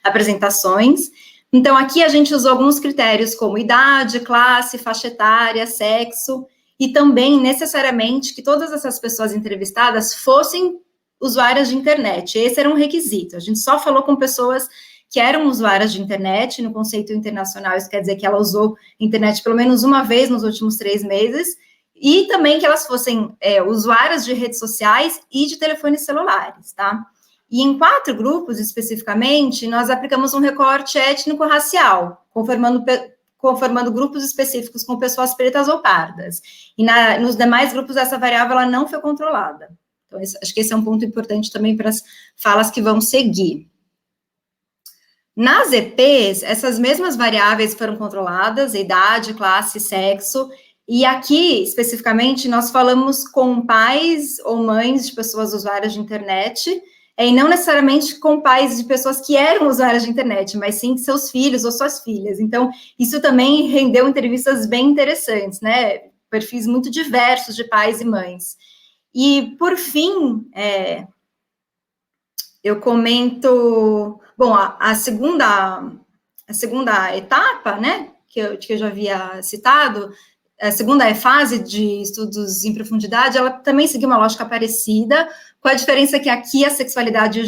apresentações. Então, aqui a gente usou alguns critérios como idade, classe, faixa etária, sexo, e também, necessariamente, que todas essas pessoas entrevistadas fossem usuárias de internet. Esse era um requisito. A gente só falou com pessoas que eram usuárias de internet, no conceito internacional, isso quer dizer que ela usou internet pelo menos uma vez nos últimos 3 meses, e também que elas fossem usuárias de redes sociais e de telefones celulares, tá? E em 4 grupos, especificamente, nós aplicamos um recorte étnico-racial, conformando grupos específicos com pessoas pretas ou pardas. E nos demais grupos, essa variável ela não foi controlada. Então, acho que esse é um ponto importante também para as falas que vão seguir. Nas EPs, essas mesmas variáveis foram controladas, idade, classe, sexo, e aqui, especificamente, nós falamos com pais ou mães de pessoas usuárias de internet, e não necessariamente com pais de pessoas que eram usuárias de internet, mas sim seus filhos ou suas filhas. Então, isso também rendeu entrevistas bem interessantes, né? Perfis muito diversos de pais e mães. E, por fim, eu comento... Bom, a segunda etapa, né, que eu já havia citado, a segunda fase de estudos em profundidade, ela também seguiu uma lógica parecida, com a diferença que aqui a sexualidade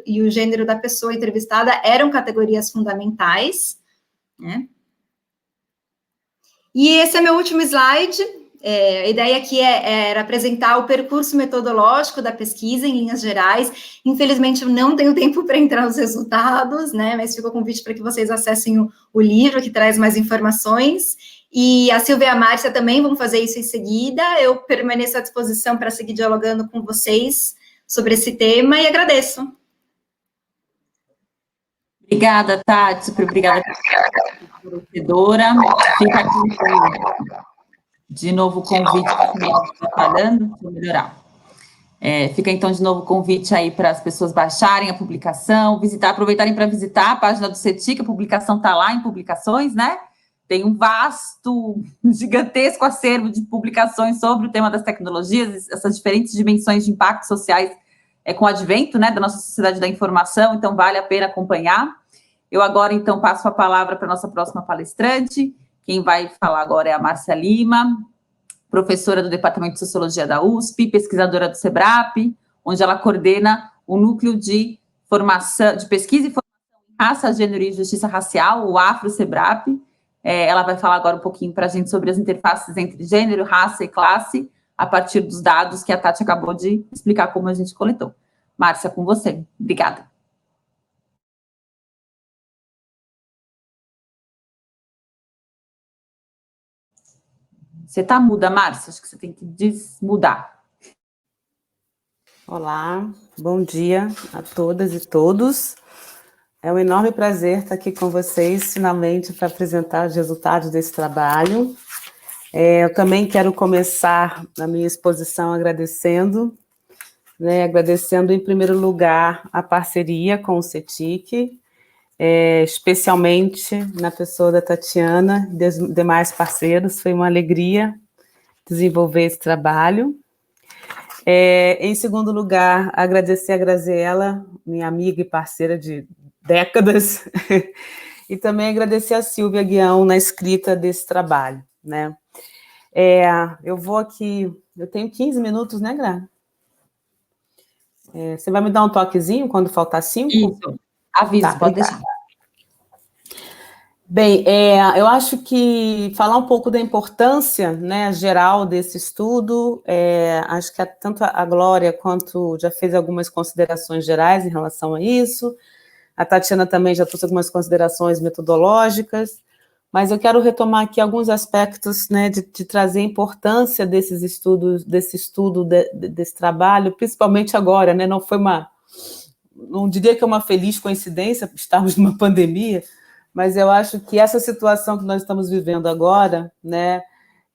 e o gênero da pessoa entrevistada eram categorias fundamentais, né? E esse é meu último slide. A ideia aqui era apresentar o percurso metodológico da pesquisa em linhas gerais. Infelizmente, eu não tenho tempo para entrar nos resultados, né? Mas fica o convite para que vocês acessem o livro, que traz mais informações. E a Silvia e a Márcia também vão fazer isso em seguida. Eu permaneço à disposição para seguir dialogando com vocês sobre esse tema e agradeço. Obrigada, Tati, super obrigada pela fornecedora. Fica aqui de novo o convite, está falando, vou melhorar. Fica então de novo o convite aí para as pessoas baixarem a publicação, aproveitarem para visitar a página do CETIC, a publicação está lá em publicações, né? Tem um vasto, gigantesco acervo de publicações sobre o tema das tecnologias, essas diferentes dimensões de impactos sociais com o advento, né, da nossa sociedade da informação, então vale a pena acompanhar. Eu agora, então, passo a palavra para a nossa próxima palestrante. Quem vai falar agora é a Márcia Lima, professora do Departamento de Sociologia da USP, pesquisadora do SEBRAP, onde ela coordena o Núcleo de Pesquisa e Formação em Raça, Gênero e Justiça Racial, o Afro-SEBRAP. Ela vai falar agora um pouquinho para a gente sobre as interfaces entre gênero, raça e classe, a partir dos dados que a Tati acabou de explicar como a gente coletou. Márcia, com você. Obrigada. Você está muda, Márcia? Acho que você tem que desmudar. Olá, bom dia a todas e todos. É um enorme prazer estar aqui com vocês, finalmente, para apresentar os resultados desse trabalho. Eu também quero começar a minha exposição agradecendo, agradecendo, em primeiro lugar, a parceria com o CETIC, especialmente na pessoa da Tatiana e dos demais parceiros. Foi uma alegria desenvolver esse trabalho. Em segundo lugar, agradecer a Graziela, minha amiga e parceira de décadas, e também agradecer a Silvia Guião na escrita desse trabalho, né? Eu vou aqui, eu tenho 15 minutos, né, Gra? Você vai me dar um toquezinho quando faltar 5? Isso, aviso, tá, pode deixar. Bem, eu acho que falar um pouco da importância, né, geral desse estudo, acho que tanto a Glória quanto já fez algumas considerações gerais em relação a isso, a Tatiana também já trouxe algumas considerações metodológicas, mas eu quero retomar aqui alguns aspectos, né, de trazer a importância desses estudos, desse trabalho, principalmente agora, né, não diria que é uma feliz coincidência estarmos numa pandemia, mas eu acho que essa situação que nós estamos vivendo agora, né,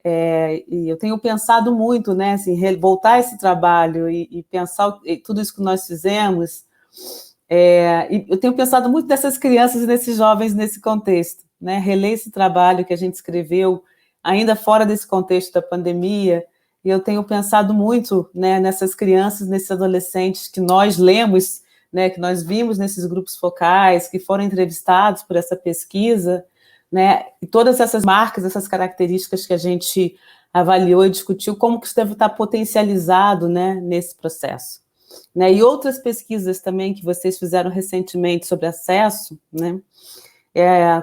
e eu tenho pensado muito, né, assim, voltar esse trabalho e pensar tudo isso que nós fizemos, e eu tenho pensado muito nessas crianças e nesses jovens nesse contexto, né, reler esse trabalho que a gente escreveu ainda fora desse contexto da pandemia, e eu tenho pensado muito, né, nessas crianças, nesses adolescentes que nós lemos, né, que nós vimos nesses grupos focais, que foram entrevistados por essa pesquisa, né, e todas essas marcas, essas características que a gente avaliou e discutiu, como que isso deve estar potencializado, né, nesse processo. Né, e outras pesquisas também que vocês fizeram recentemente sobre acesso, né,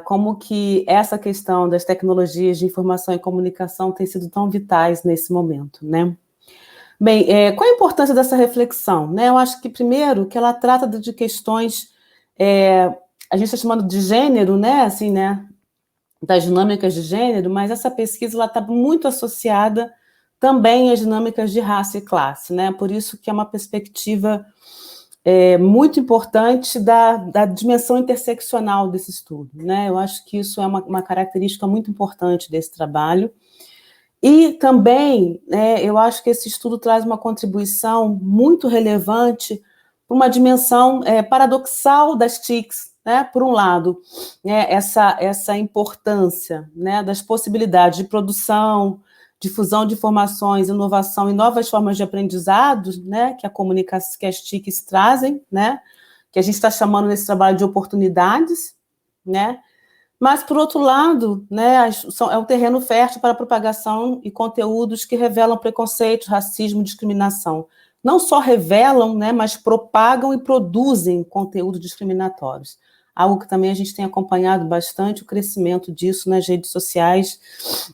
como que essa questão das tecnologias de informação e comunicação tem sido tão vitais nesse momento, né. Bem, qual a importância dessa reflexão? Né? Eu acho que, primeiro, que ela trata de questões, a gente está chamando de gênero, né? Assim, né? Das dinâmicas de gênero, mas essa pesquisa está muito associada também às dinâmicas de raça e classe, né? Por isso que é uma perspectiva muito importante da dimensão interseccional desse estudo, né? Eu acho que isso é uma característica muito importante desse trabalho. E também, eu acho que esse estudo traz uma contribuição muito relevante para uma dimensão paradoxal das TICs, né? Por um lado, né, essa importância, né, das possibilidades de produção, difusão de informações, inovação e novas formas de aprendizado, né, que a comunicação, que as TICs trazem, né, que a gente está chamando nesse trabalho de oportunidades, né? Mas, por outro lado, né, é um terreno fértil para a propagação e conteúdos que revelam preconceito, racismo, discriminação. Não só revelam, né, mas propagam e produzem conteúdos discriminatórios. algo que também a gente tem acompanhado bastante, o crescimento disso nas redes sociais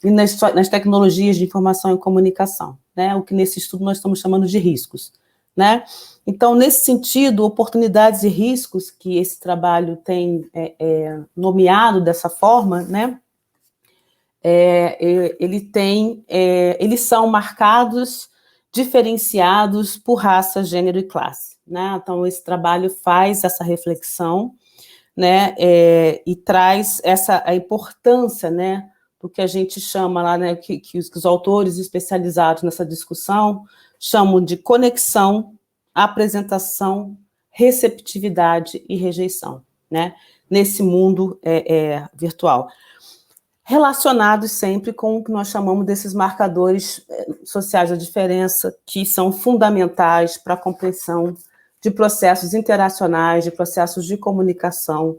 e nas tecnologias de informação e comunicação, né? O que nesse estudo nós estamos chamando de riscos, né? Então, nesse sentido, oportunidades e riscos que esse trabalho tem nomeado dessa forma, né? Eles são marcados, diferenciados por raça, gênero e classe, né? Então, esse trabalho faz essa reflexão, né? E traz a importância, né? Do que a gente chama lá, né? Que os autores especializados nessa discussão chamam de conexão, apresentação, receptividade e rejeição, né? Nesse mundo virtual. Relacionados sempre com o que nós chamamos desses marcadores sociais da diferença, que são fundamentais para a compreensão de processos interacionais, de processos de comunicação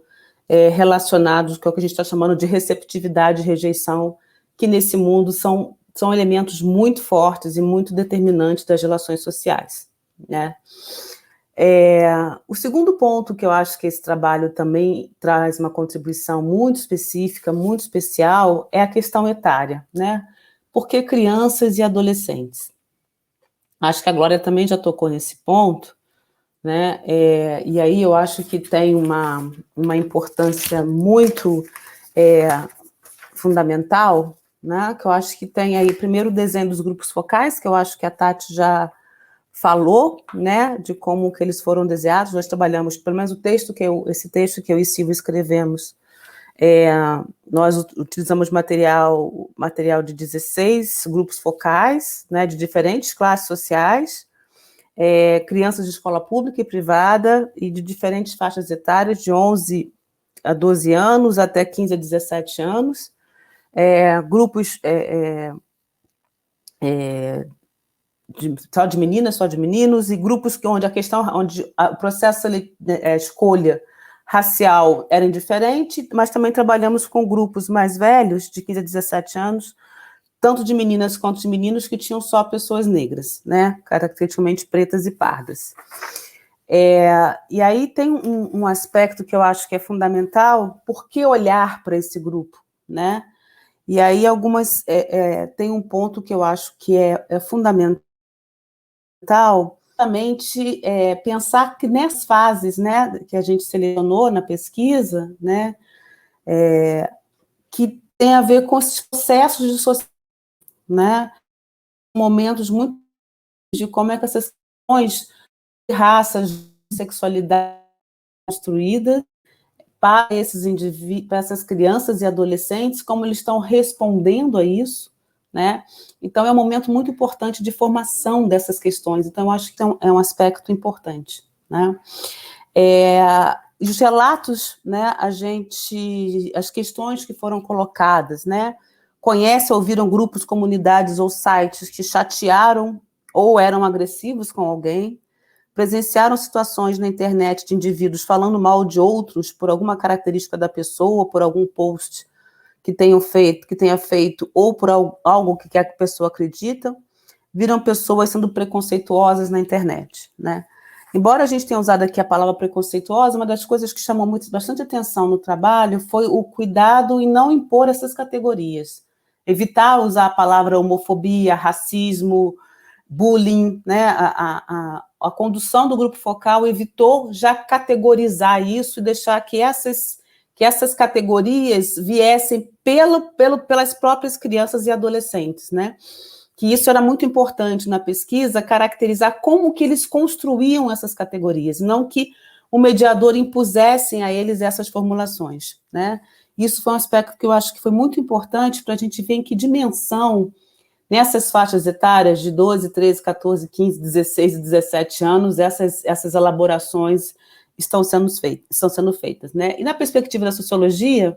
relacionados com o que a gente está chamando de receptividade e rejeição, que nesse mundo são elementos muito fortes e muito determinantes das relações sociais, né? O segundo ponto que eu acho que esse trabalho também traz uma contribuição muito específica, muito especial, é a questão etária, né? Por que crianças e adolescentes? Acho que a Glória também já tocou nesse ponto, né? E aí eu acho que tem uma importância muito fundamental, né? Que eu acho que tem aí, primeiro, o desenho dos grupos focais, que eu acho que a Tati já falou, né, de como que eles foram desenhados. Nós trabalhamos, pelo menos esse texto que eu e Silvio escrevemos, nós utilizamos material de 16 grupos focais, né, de diferentes classes sociais, crianças de escola pública e privada, e de diferentes faixas etárias, de 11 a 12 anos até 15 a 17 anos, grupos só de meninas, só de meninos, e grupos onde o processo de escolha racial era indiferente, mas também trabalhamos com grupos mais velhos, de 15 a 17 anos, tanto de meninas quanto de meninos, que tinham só pessoas negras, né, caracteristicamente pretas e pardas. E aí tem um aspecto que eu acho que é fundamental: por que olhar para esse grupo, né? E aí tem um ponto que eu acho que é fundamental, justamente pensar que nessas fases, né, que a gente selecionou na pesquisa, né, que tem a ver com esses processos de sociedade, né, momentos muito de como é que essas questões de raças, de sexualidade construídas para esses indivíduos, para essas crianças e adolescentes, como eles estão respondendo a isso, né? Então, é um momento muito importante de formação dessas questões. Então, eu acho que é um aspecto importante, né? Os relatos, né? As questões que foram colocadas, né? Ouviram grupos, comunidades ou sites que chatearam ou eram agressivos com alguém, presenciaram situações na internet de indivíduos falando mal de outros por alguma característica da pessoa, por algum post que tenha feito, ou por algo que quer que a pessoa acredita, viram pessoas sendo preconceituosas na internet, né? Embora a gente tenha usado aqui a palavra preconceituosa, uma das coisas que chamou bastante atenção no trabalho foi o cuidado em não impor essas categorias, evitar usar a palavra homofobia, racismo, bullying, né? A condução do grupo focal evitou já categorizar isso e deixar que essas categorias viessem pelas próprias crianças e adolescentes, né? Que isso era muito importante na pesquisa, caracterizar como que eles construíam essas categorias, não que o mediador impusesse a eles essas formulações, né? Isso foi um aspecto que eu acho que foi muito importante para a gente ver em que dimensão, nessas faixas etárias de 12, 13, 14, 15, 16 e 17 anos, essas elaborações estão sendo feitas, né? E na perspectiva da sociologia,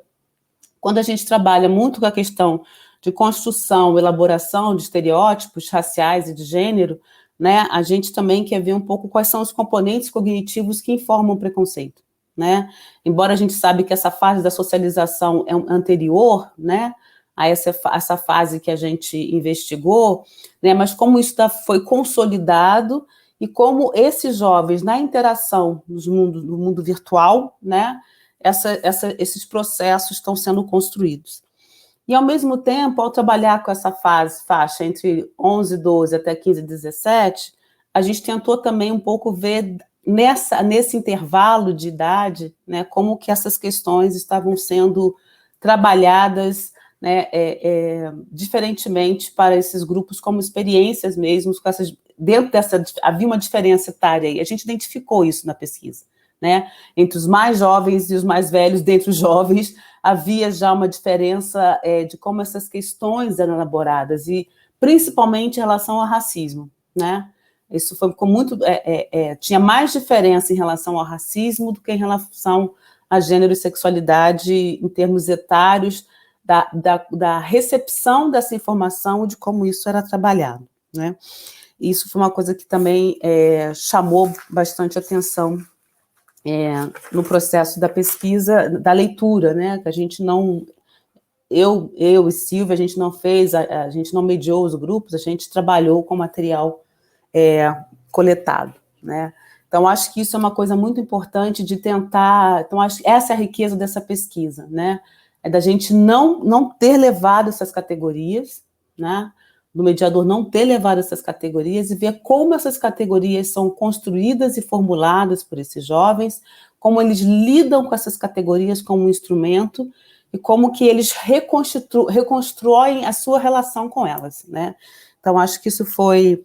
quando a gente trabalha muito com a questão de construção, elaboração de estereótipos raciais e de gênero, né, a gente também quer ver um pouco quais são os componentes cognitivos que informam o preconceito, né? Embora a gente sabe que essa fase da socialização é anterior, né, a essa fase que a gente investigou, né, mas como isso foi consolidado e como esses jovens, na interação no mundo virtual, né, esses processos estão sendo construídos. E, ao mesmo tempo, ao trabalhar com essa faixa entre 11, 12 até 15, 17, a gente tentou também um pouco ver nesse intervalo de idade, né, como que essas questões estavam sendo trabalhadas, né, diferentemente para esses grupos, como experiências mesmo, dentro dessa, havia uma diferença etária aí, a gente identificou isso na pesquisa, né, entre os mais jovens e os mais velhos, dentre os jovens, havia já uma diferença de como essas questões eram elaboradas, e principalmente em relação ao racismo, né, isso ficou muito, tinha mais diferença em relação ao racismo do que em relação a gênero e sexualidade em termos etários, da recepção dessa informação e de como isso era trabalhado, né? Isso foi uma coisa que também chamou bastante atenção no processo da pesquisa, da leitura, né? Que a gente não... Eu e Silvia, a gente não fez, a gente não mediou os grupos, a gente trabalhou com material coletado, né? Então, acho que isso é uma coisa muito importante de tentar... Então, acho que essa é a riqueza dessa pesquisa, né? É da gente não ter levado essas categorias, né? Do mediador não ter levado essas categorias e ver como essas categorias são construídas e formuladas por esses jovens, como eles lidam com essas categorias como um instrumento e como que eles reconstroem a sua relação com elas, né? Então, acho que isso foi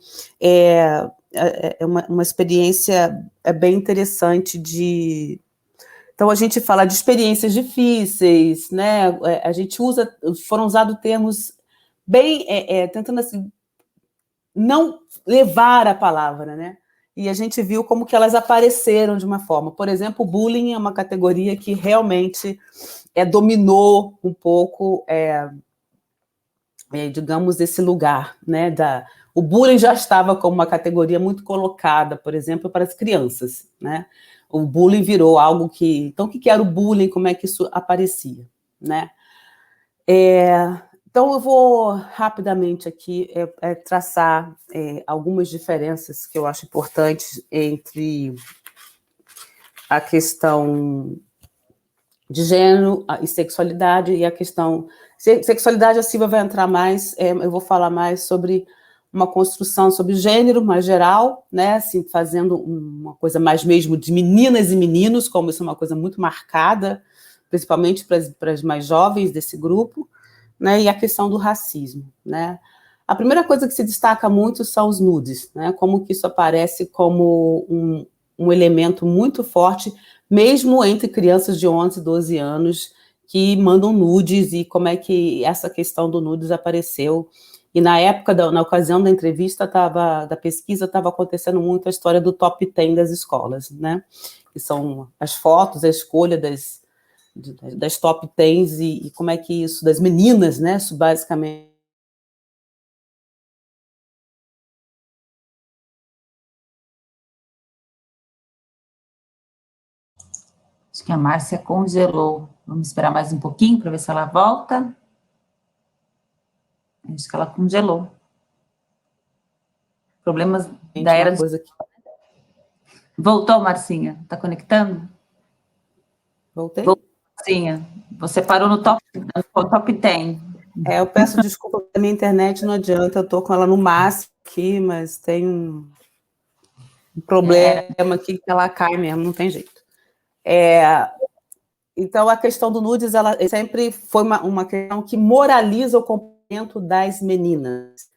uma experiência bem interessante de... Então, a gente fala de experiências difíceis, né? A gente foram usados termos bem, tentando assim, não levar a palavra, né? E a gente viu como que elas apareceram de uma forma. Por exemplo, o bullying é uma categoria que realmente dominou um pouco, digamos, esse lugar, né? O bullying já estava como uma categoria muito colocada, por exemplo, para as crianças, né? O bullying virou algo que... Então, o que era o bullying? Como é que isso aparecia, né? Então, eu vou rapidamente aqui traçar algumas diferenças que eu acho importantes entre a questão de gênero e sexualidade e a questão... Sexualidade, a Silvia vai entrar mais, eu vou falar mais sobre uma construção sobre gênero mais geral, né, assim, fazendo uma coisa mais mesmo de meninas e meninos, como isso é uma coisa muito marcada, principalmente para as mais jovens desse grupo, né, e a questão do racismo, né. A primeira coisa que se destaca muito são os nudes, né, como que isso aparece como um elemento muito forte, mesmo entre crianças de 11, 12 anos, que mandam nudes, e como é que essa questão do nudes apareceu. E na época, na ocasião da entrevista, da pesquisa, estava acontecendo muito a história do top 10 das escolas, né? Que são as fotos, a escolha das top 10 e como é que isso, das meninas, né? Isso basicamente. Acho que a Márcia congelou. Vamos esperar mais um pouquinho para ver se ela volta. Acho que ela congelou. Problemas da era... Voltou, Marcinha? Está conectando? Voltei? Voltou, Marcinha. Você parou no top 10. Eu peço desculpa da minha internet, não adianta, eu estou com ela no máximo aqui, mas tem um problema aqui que ela cai mesmo, não tem jeito. Então, a questão do nudes, ela sempre foi uma questão que moraliza o comportamento das meninas.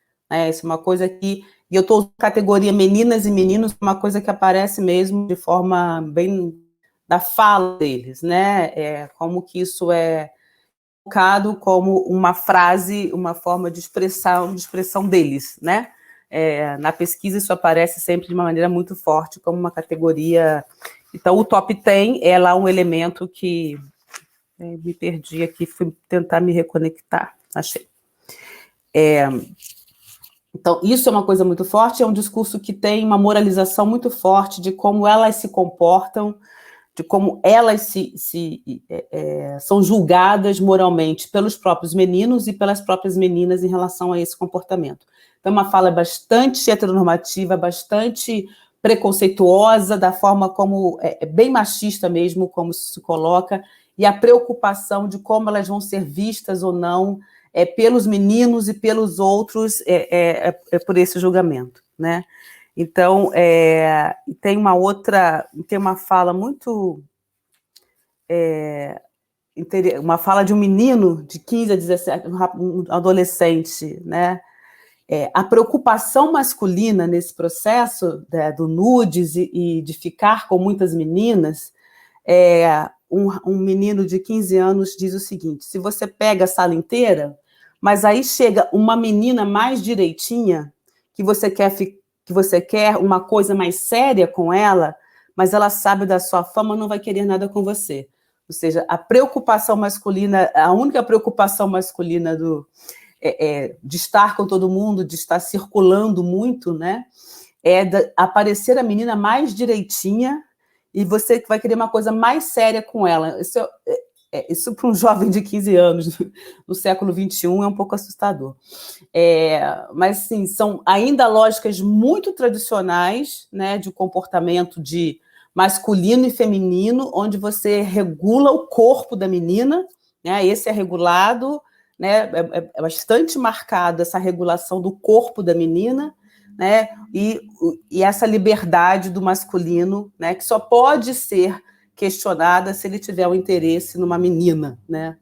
Isso é uma coisa que... E eu estou na categoria meninas e meninos, uma coisa que aparece mesmo de forma bem da fala deles, né? Como que isso é colocado como uma frase, uma forma de expressão deles, né? Na pesquisa isso aparece sempre de uma maneira muito forte, como uma categoria... Então, o top 10 é lá um elemento que... me perdi aqui, fui tentar me reconectar, achei. Então, isso é uma coisa muito forte, é um discurso que tem uma moralização muito forte de como elas se comportam, de como elas são julgadas moralmente pelos próprios meninos e pelas próprias meninas em relação a esse comportamento. Então, é uma fala bastante heteronormativa, bastante preconceituosa, da forma como é bem machista mesmo, como isso se coloca, e a preocupação de como elas vão ser vistas ou não pelos meninos e pelos outros por esse julgamento, né? Então, tem uma fala muito... uma fala de um menino de 15 a 17, um adolescente, né? A preocupação masculina nesse processo do nudes e de ficar com muitas meninas, um menino de 15 anos diz o seguinte: se você pega a sala inteira, mas aí chega uma menina mais direitinha, que você quer uma coisa mais séria com ela, mas ela sabe da sua fama, não vai querer nada com você. Ou seja, a preocupação masculina, a única preocupação masculina de estar com todo mundo, de estar circulando muito, né? Aparecer a menina mais direitinha e você vai querer uma coisa mais séria com ela. Isso para um jovem de 15 anos, no século XXI, é um pouco assustador. Mas, sim, são ainda lógicas muito tradicionais, né, de comportamento de masculino e feminino, onde você regula o corpo da menina, né, esse é regulado, né, é bastante marcada essa regulação do corpo da menina, né, e essa liberdade do masculino, né, que só pode ser questionada se ele tiver um interesse numa menina, né,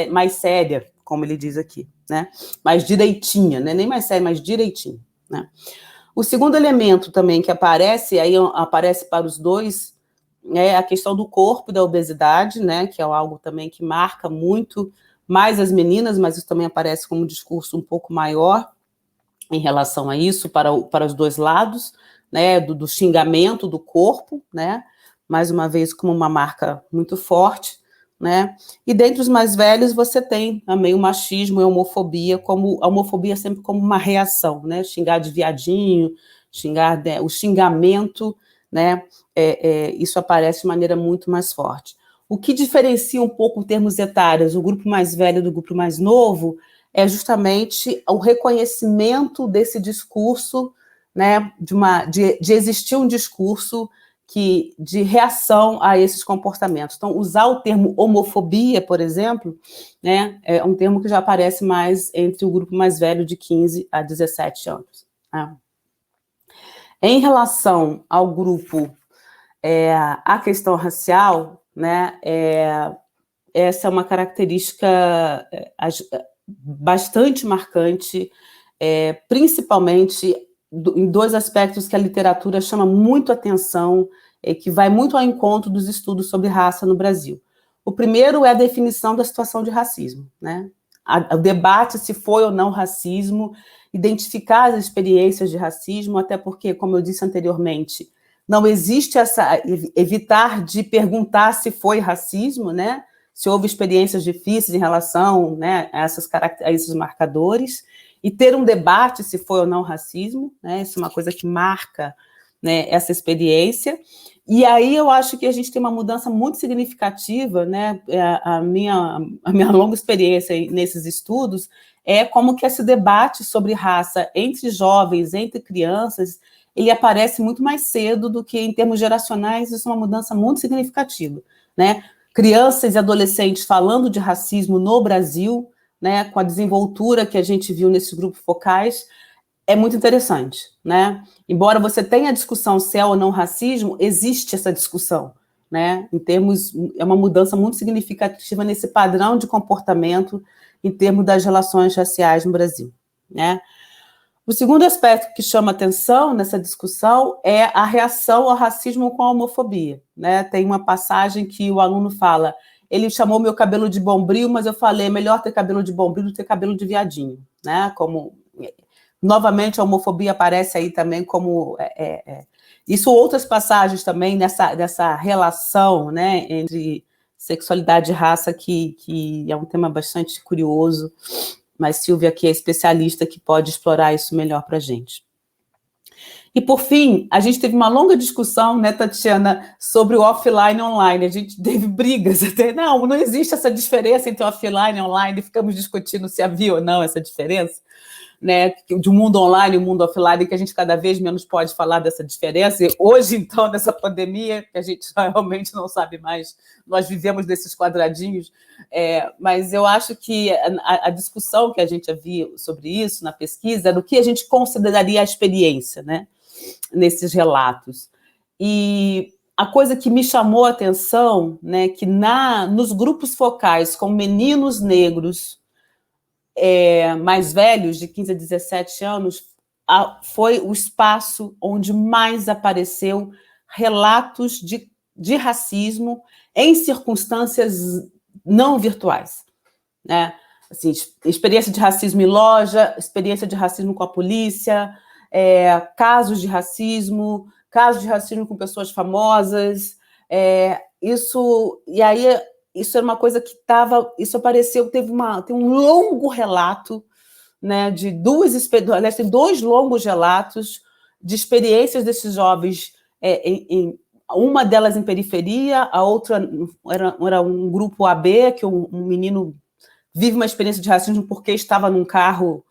mais séria, como ele diz aqui, né, mais direitinha, né, nem mais séria, mais direitinha, né. O segundo elemento também que aparece, aí aparece para os dois, é a questão do corpo e da obesidade, né, que é algo também que marca muito mais as meninas, mas isso também aparece como um discurso um pouco maior em relação a isso, para os dois lados, né, do xingamento do corpo, né, mais uma vez como uma marca muito forte, né, e dentre os mais velhos você tem também o machismo e a homofobia sempre como uma reação, né, xingar de viadinho, o xingamento, né, isso aparece de maneira muito mais forte. O que diferencia um pouco em termos etários o grupo mais velho do grupo mais novo é justamente o reconhecimento desse discurso, né, de existir um discurso de reação a esses comportamentos. Então, usar o termo homofobia, por exemplo, né, é um termo que já aparece mais entre o grupo mais velho de 15 a 17 anos. Né. Em relação ao grupo, a questão racial, né, essa é uma característica bastante marcante, principalmente em dois aspectos que a literatura chama muito atenção, que vai muito ao encontro dos estudos sobre raça no Brasil. O primeiro é a definição da situação de racismo, né? O debate se foi ou não racismo, identificar as experiências de racismo, até porque, como eu disse anteriormente, não existe evitar de perguntar se foi racismo, né? Se houve experiências difíceis em relação, né, a esses marcadores, e ter um debate se foi ou não racismo, né? Isso é uma coisa que marca, né, essa experiência. E aí eu acho que a gente tem uma mudança muito significativa, né? A minha longa experiência nesses estudos é como que esse debate sobre raça entre jovens, entre crianças, ele aparece muito mais cedo do que em termos geracionais. Isso é uma mudança muito significativa, né? Crianças e adolescentes falando de racismo no Brasil, né, com a desenvoltura que a gente viu nesses grupos focais, é muito interessante, né? Embora você tenha a discussão se é ou não racismo, existe essa discussão, né? É uma mudança muito significativa nesse padrão de comportamento em termos das relações raciais no Brasil, né? O segundo aspecto que chama atenção nessa discussão é a reação ao racismo com a homofobia, né? Tem uma passagem que o aluno fala: ele chamou meu cabelo de bombril, mas eu falei, é melhor ter cabelo de bombril do que ter cabelo de viadinho, né? Como, novamente, a homofobia aparece aí também como... Isso, outras passagens também dessa relação, né, entre sexualidade e raça, que é um tema bastante curioso, mas Silvia aqui é especialista que pode explorar isso melhor para a gente. E, por fim, a gente teve uma longa discussão, né, Tatiana, sobre o offline e online. A gente teve brigas até, não existe essa diferença entre offline e online, ficamos discutindo se havia ou não essa diferença, né, de um mundo online e um mundo offline, que a gente cada vez menos pode falar dessa diferença. E hoje, então, nessa pandemia, que a gente realmente não sabe mais, nós vivemos desses quadradinhos, mas eu acho que a discussão que a gente havia sobre isso na pesquisa é do que a gente consideraria a experiência, né, nesses relatos. E a coisa que me chamou a atenção, né, que nos grupos focais com meninos negros mais velhos, de 15 a 17 anos, foi o espaço onde mais apareceu relatos de racismo em circunstâncias não virtuais, né? Assim, experiência de racismo em loja, experiência de racismo com a polícia, casos de racismo com pessoas famosas, e aí isso era uma coisa que isso apareceu, tem um longo relato, né, de tem 2 longos relatos de experiências desses jovens, uma delas em periferia, a outra era um grupo AB, que um menino vive uma experiência de racismo porque estava num carro,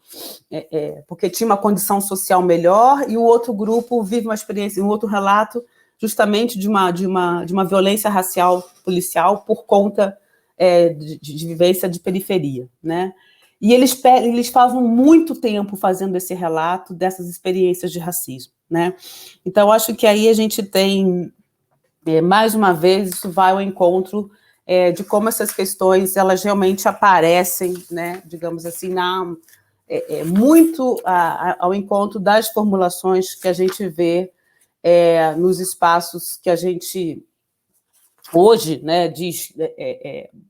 porque tinha uma condição social melhor, e o outro grupo vive uma experiência, um outro relato, justamente de uma violência racial policial por conta de vivência de periferia, né? E eles passam muito tempo fazendo esse relato dessas experiências de racismo, né? Então, acho que aí a gente tem, mais uma vez, isso vai ao encontro de como essas questões, elas realmente aparecem, né, digamos assim, muito ao encontro das formulações que a gente vê nos espaços que a gente hoje, né, diz,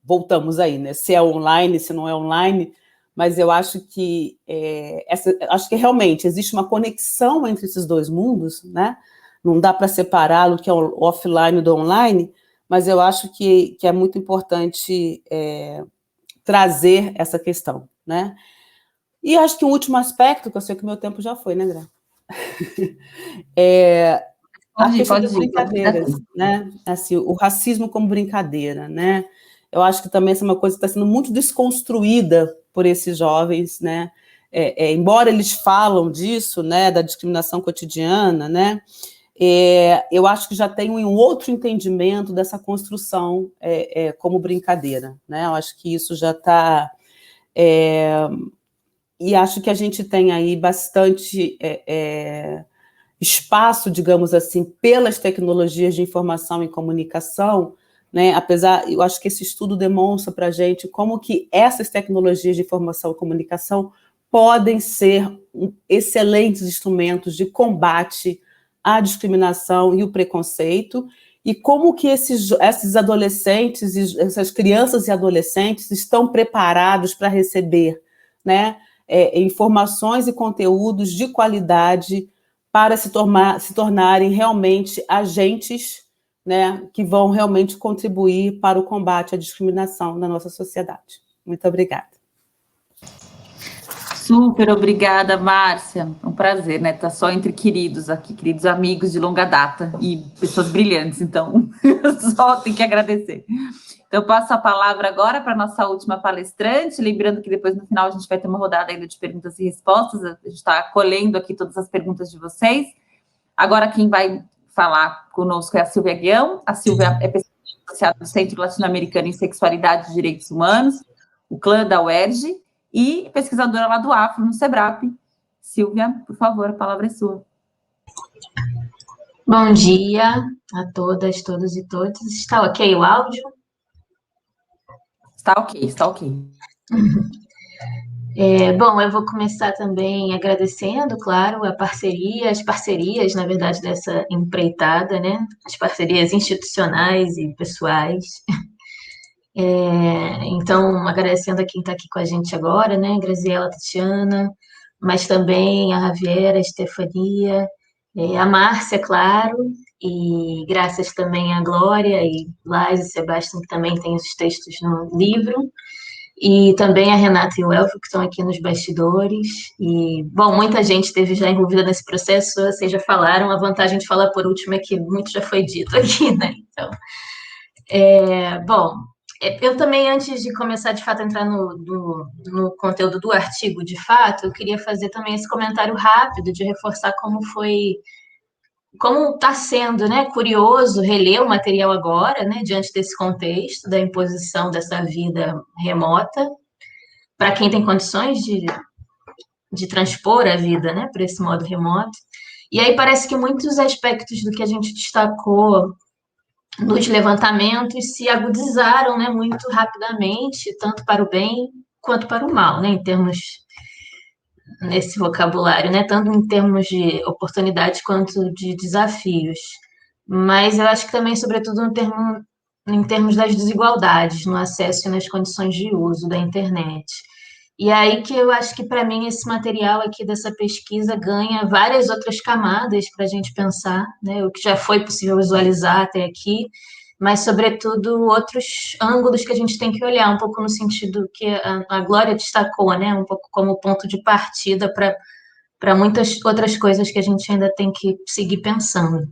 voltamos aí, né, se é online, se não é online, mas eu acho que realmente existe uma conexão entre esses 2 mundos, né? Não dá para separá-lo, que é o offline do online, mas eu acho que é muito importante trazer essa questão, né? E acho que um último aspecto, que eu sei que o meu tempo já foi, né, Gra? A questão das brincadeiras, né? Assim, o racismo como brincadeira, né? Eu acho que também essa é uma coisa que está sendo muito desconstruída por esses jovens, né? Embora eles falam disso, né, da discriminação cotidiana, né? Eu acho que já tem um outro entendimento dessa construção como brincadeira, né? Eu acho que isso já está... e acho que a gente tem aí bastante espaço, digamos assim, pelas tecnologias de informação e comunicação, né? Eu acho que esse estudo demonstra para a gente como que essas tecnologias de informação e comunicação podem ser excelentes instrumentos de combate à discriminação e o preconceito, e como que esses adolescentes, essas crianças e adolescentes estão preparados para receber, né, informações e conteúdos de qualidade para se tornarem realmente agentes, né, que vão realmente contribuir para o combate à discriminação na nossa sociedade. Muito obrigada. Super obrigada, Márcia. Um prazer, né? Tá só entre queridos aqui, queridos amigos de longa data e pessoas brilhantes, então só tenho que agradecer. Então, eu passo a palavra agora para a nossa última palestrante, lembrando que depois, no final, a gente vai ter uma rodada ainda de perguntas e respostas, a gente está acolhendo aqui todas as perguntas de vocês. Agora, quem vai falar conosco é a Silvia Guião. A Silvia é pesquisadora associada do Centro Latino-Americano em Sexualidade e Direitos Humanos, o CLAN da UERJ, e pesquisadora lá do Afro, no SEBRAP. Silvia, por favor, a palavra é sua. Bom dia a todas, todos e todos. Está ok o áudio? Está ok, está ok. Bom, eu vou começar também agradecendo, claro, as parcerias, na verdade, dessa empreitada, né? As parcerias institucionais e pessoais. Então, agradecendo a quem está aqui com a gente agora, né? Graziela, Tatiana, mas também a Javiera, a Estefania, a Márcia, claro, e graças também à Glória e Lais e Sebastião, que também tem os textos no livro, e também a Renata e o Elfo, que estão aqui nos bastidores. E, bom, muita gente esteve já envolvida nesse processo, vocês já falaram, a vantagem de falar por último é que muito já foi dito aqui, né? Então, bom, Eu também, antes de começar, de fato, a entrar no conteúdo do artigo, de fato, eu queria fazer também esse comentário rápido de reforçar como está sendo, né, curioso reler o material agora, né, diante desse contexto da imposição dessa vida remota, para quem tem condições de transpor a vida, né, para esse modo remoto. E aí parece que muitos aspectos do que a gente destacou nos levantamentos se agudizaram, né, muito rapidamente, tanto para o bem quanto para o mal, né, em termos nesse vocabulário, né, tanto em termos de oportunidades quanto de desafios. Mas eu acho que também, sobretudo, em termos das desigualdades no acesso e nas condições de uso da internet. E aí que eu acho que, para mim, esse material aqui dessa pesquisa ganha várias outras camadas para a gente pensar, né, o que já foi possível visualizar até aqui, mas, sobretudo, outros ângulos que a gente tem que olhar, um pouco no sentido que a Glória destacou, né, um pouco como ponto de partida para muitas outras coisas que a gente ainda tem que seguir pensando.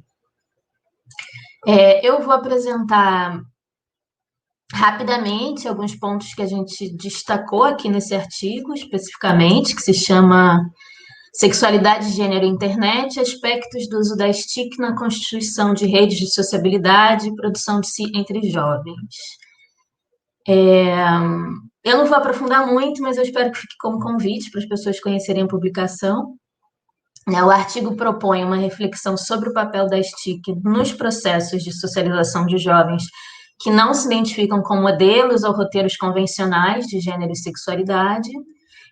Eu vou apresentar rapidamente alguns pontos que a gente destacou aqui nesse artigo, especificamente, que se chama Sexualidade, Gênero e Internet, aspectos do uso das TIC na constituição de redes de sociabilidade e produção de si entre jovens. Eu não vou aprofundar muito, mas eu espero que fique como convite para as pessoas conhecerem a publicação. O artigo propõe uma reflexão sobre o papel das TIC nos processos de socialização de jovens que não se identificam com modelos ou roteiros convencionais de gênero e sexualidade,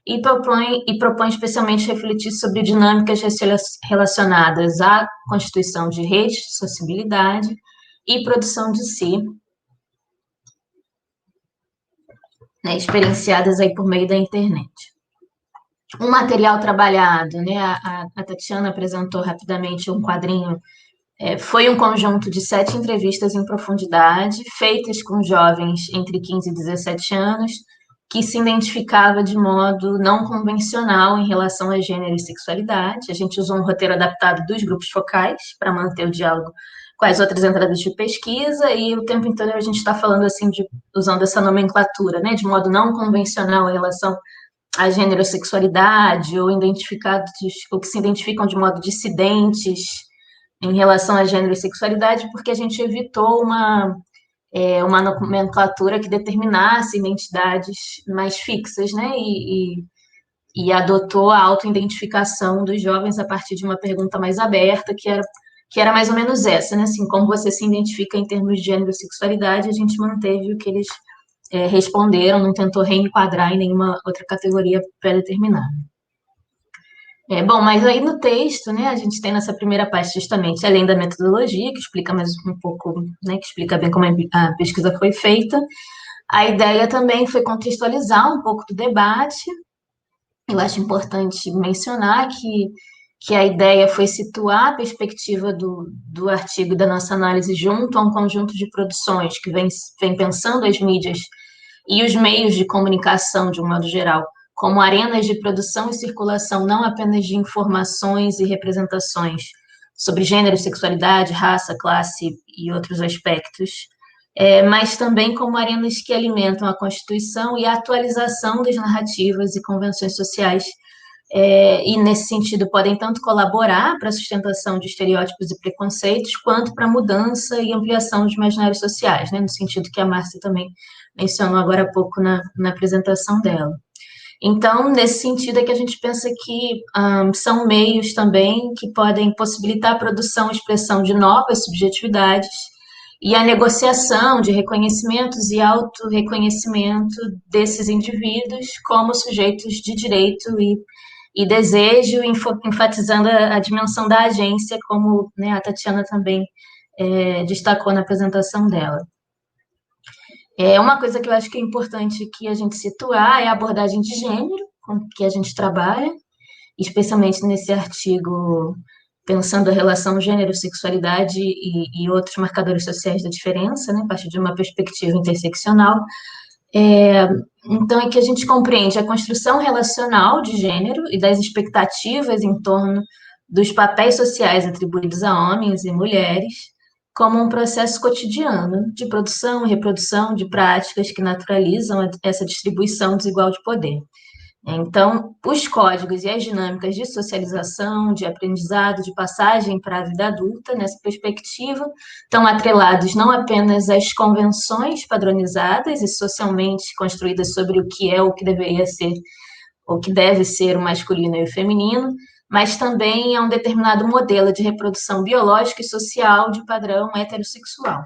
e propõe especialmente refletir sobre dinâmicas relacionadas à constituição de redes de sociabilidade e produção de si, né, experienciadas aí por meio da internet. O material trabalhado, né, a Tatiana apresentou rapidamente um quadrinho, foi um conjunto de 7 entrevistas em profundidade, feitas com jovens entre 15 e 17 anos, que se identificava de modo não convencional em relação a gênero e sexualidade. A gente usou um roteiro adaptado dos grupos focais para manter o diálogo com as outras entradas de pesquisa, e o tempo inteiro a gente está falando assim, usando essa nomenclatura, né, de modo não convencional em relação a gênero e sexualidade, ou que se identificam de modo dissidentes em relação a gênero e sexualidade, porque a gente evitou uma nomenclatura que determinasse identidades mais fixas, né? E adotou a autoidentificação dos jovens a partir de uma pergunta mais aberta, que era mais ou menos essa, né? Assim, como você se identifica em termos de gênero e sexualidade, a gente manteve o que eles responderam, não tentou reenquadrar em nenhuma outra categoria pré-determinada. Bom, mas aí no texto, né, a gente tem nessa primeira parte justamente, além da metodologia, que explica mais um pouco, né, que explica bem como a pesquisa foi feita, a ideia também foi contextualizar um pouco do debate. Eu acho importante mencionar que a ideia foi situar a perspectiva do artigo da nossa análise junto a um conjunto de produções que vem pensando as mídias e os meios de comunicação, de um modo geral, como arenas de produção e circulação não apenas de informações e representações sobre gênero, sexualidade, raça, classe e outros aspectos, mas também como arenas que alimentam a constituição e a atualização das narrativas e convenções sociais, e nesse sentido podem tanto colaborar para a sustentação de estereótipos e preconceitos, quanto para a mudança e ampliação dos imaginários sociais, né, no sentido que a Márcia também mencionou agora há pouco na apresentação dela. Então, nesse sentido é que a gente pensa que são meios também que podem possibilitar a produção e expressão de novas subjetividades e a negociação de reconhecimentos e autorreconhecimento desses indivíduos como sujeitos de direito e desejo, enfatizando a dimensão da agência, como, né, a Tatiana também destacou na apresentação dela. Uma coisa que eu acho que é importante que a gente situar é a abordagem de gênero com que a gente trabalha, especialmente nesse artigo, pensando a relação gênero, sexualidade e outros marcadores sociais da diferença, né, a partir de uma perspectiva interseccional. Então, é que a gente compreende a construção relacional de gênero e das expectativas em torno dos papéis sociais atribuídos a homens e mulheres, como um processo cotidiano de produção e reprodução de práticas que naturalizam essa distribuição desigual de poder. Então, os códigos e as dinâmicas de socialização, de aprendizado, de passagem para a vida adulta, nessa perspectiva, estão atrelados não apenas às convenções padronizadas e socialmente construídas sobre o que é, o que deveria ser, ou que deve ser o masculino e o feminino, mas também a um determinado modelo de reprodução biológica e social de padrão heterossexual.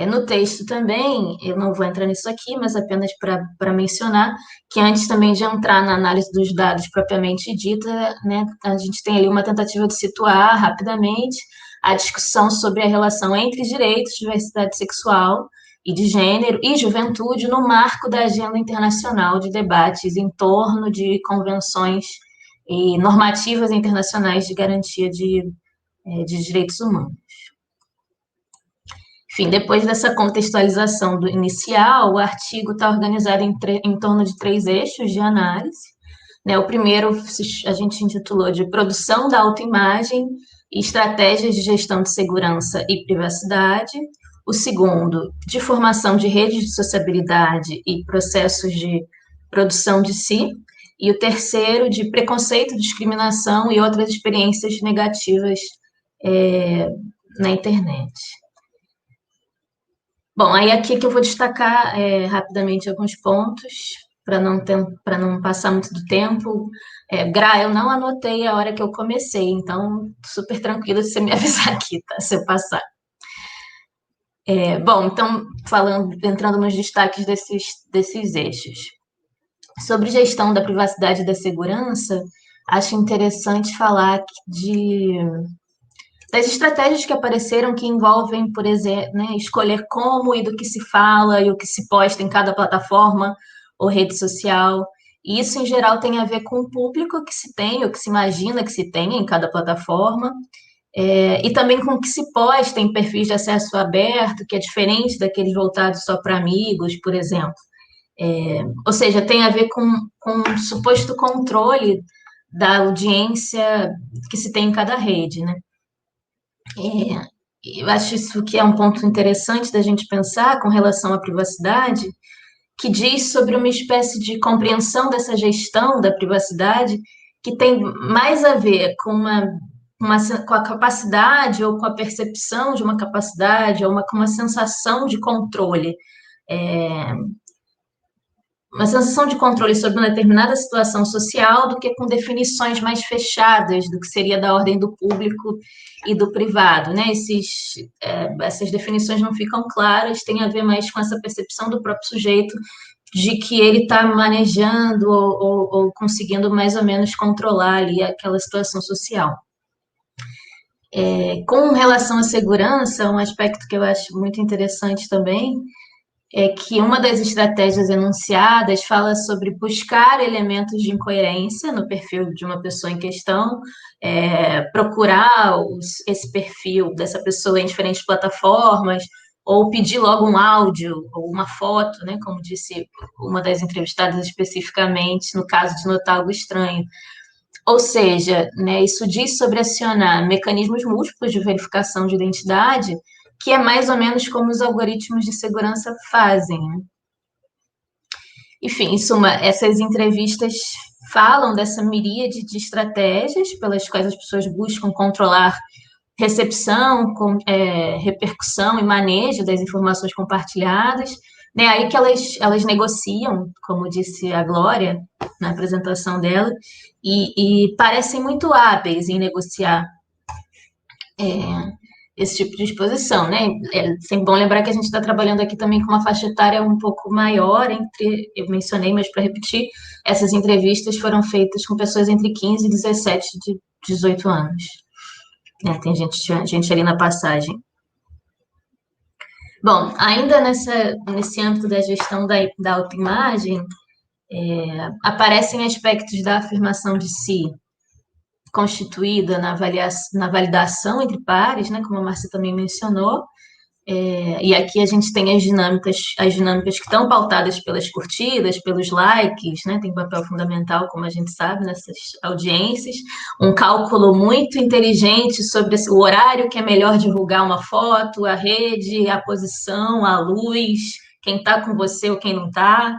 No texto também, eu não vou entrar nisso aqui, mas apenas para mencionar, que antes também de entrar na análise dos dados propriamente dita, né, a gente tem ali uma tentativa de situar rapidamente a discussão sobre a relação entre direitos, diversidade sexual e de gênero e juventude no marco da agenda internacional de debates em torno de convenções e normativas internacionais de garantia de direitos humanos. Enfim, depois dessa contextualização do inicial, o artigo está organizado em torno de 3 eixos de análise. Né? O primeiro a gente intitulou de produção da autoimagem e estratégias de gestão de segurança e privacidade. O segundo, de formação de redes de sociabilidade e processos de produção de si. E o terceiro, de preconceito, discriminação e outras experiências negativas na internet. Bom, aí aqui que eu vou destacar rapidamente alguns pontos, para não passar muito do tempo. Gra, eu não anotei a hora que eu comecei, então, super tranquilo se você me avisar aqui, tá? Se eu passar. Bom, então, entrando nos destaques desses eixos. Sobre gestão da privacidade e da segurança, acho interessante falar das estratégias que apareceram que envolvem, por exemplo, né, escolher como e do que se fala e o que se posta em cada plataforma ou rede social. E isso, em geral, tem a ver com o público que se tem, ou que se imagina que se tem em cada plataforma, e também com o que se posta em perfis de acesso aberto, que é diferente daqueles voltados só para amigos, por exemplo. Ou seja, tem a ver com um suposto controle da audiência que se tem em cada rede, né? Eu acho isso que é um ponto interessante da gente pensar com relação à privacidade, que diz sobre uma espécie de compreensão dessa gestão da privacidade que tem mais a ver com a capacidade ou com a percepção de uma capacidade ou com uma sensação de controle. Uma sensação de controle sobre uma determinada situação social do que com definições mais fechadas do que seria da ordem do público e do privado, né? Essas definições não ficam claras, tem a ver mais com essa percepção do próprio sujeito de que ele está manejando ou conseguindo mais ou menos controlar ali aquela situação social. Com relação à segurança, um aspecto que eu acho muito interessante também é que uma das estratégias enunciadas fala sobre buscar elementos de incoerência no perfil de uma pessoa em questão, procurar esse perfil dessa pessoa em diferentes plataformas, ou pedir logo um áudio ou uma foto, né, como disse uma das entrevistadas especificamente, no caso de notar algo estranho. Ou seja, né, isso diz sobre acionar mecanismos múltiplos de verificação de identidade, que é mais ou menos como os algoritmos de segurança fazem. Né? Enfim, em suma, essas entrevistas falam dessa miríade de estratégias pelas quais as pessoas buscam controlar recepção, repercussão e manejo das informações compartilhadas, né? Aí que elas negociam, como disse a Glória na apresentação dela, e parecem muito hábeis em negociar esse tipo de exposição, né? É sempre bom lembrar que a gente está trabalhando aqui também com uma faixa etária um pouco maior, eu mencionei, mas para repetir, essas entrevistas foram feitas com pessoas entre 15 e 17 de 18 anos. Tem gente ali na passagem. Bom, ainda nesse âmbito da gestão da autoimagem, aparecem aspectos da afirmação de si constituída na validação entre pares, né, como a Márcia também mencionou, E aqui a gente tem as dinâmicas que estão pautadas pelas curtidas, pelos likes, né? Tem papel fundamental, como a gente sabe, nessas audiências. Um cálculo muito inteligente sobre o horário que é melhor divulgar uma foto, a rede, a posição, a luz, quem está com você ou quem não está.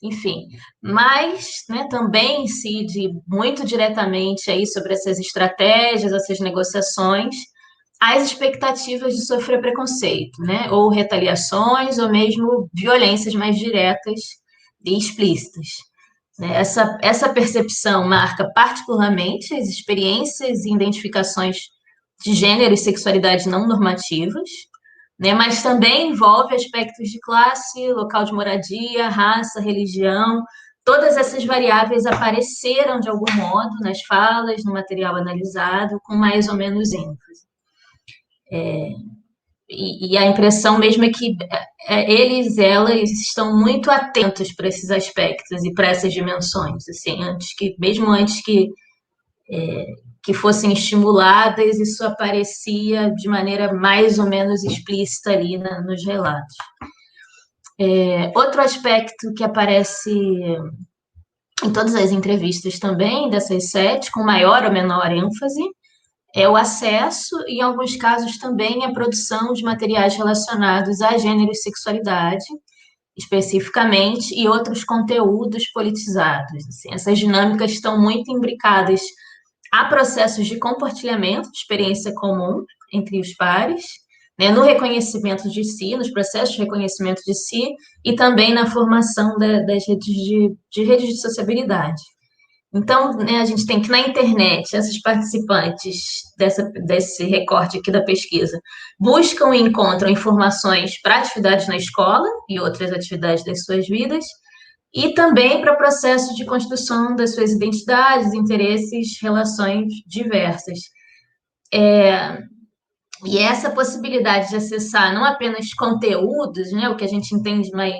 Enfim, mas, né, também incide muito diretamente aí sobre essas estratégias, essas negociações, as expectativas de sofrer preconceito, né, ou retaliações, ou mesmo violências mais diretas e explícitas. Né? Essa percepção marca particularmente as experiências e identificações de gênero e sexualidade não normativas, né, mas também envolve aspectos de classe, local de moradia, raça, religião. Todas essas variáveis apareceram de algum modo nas falas, no material analisado, com mais ou menos ênfase. E a impressão mesmo é que elas estão muito atentos para esses aspectos e para essas dimensões, assim, mesmo antes que fossem estimuladas, isso aparecia de maneira mais ou menos explícita ali nos relatos. Outro aspecto que aparece em todas as entrevistas também, dessas 7, com maior ou menor ênfase, é o acesso e, em alguns casos, também a produção de materiais relacionados a gênero e sexualidade, especificamente, e outros conteúdos politizados. Assim, essas dinâmicas estão muito imbricadas a processos de compartilhamento de experiência comum entre os pares, né, no reconhecimento de si, nos processos de reconhecimento de si, e também na formação das redes de redes de sociabilidade. Então, né, a gente tem que, na internet, esses participantes desse recorte aqui da pesquisa buscam e encontram informações para atividades na escola e outras atividades das suas vidas, e também para processos de construção das suas identidades, interesses, relações diversas. E essa possibilidade de acessar não apenas conteúdos, né, o que a gente entende mais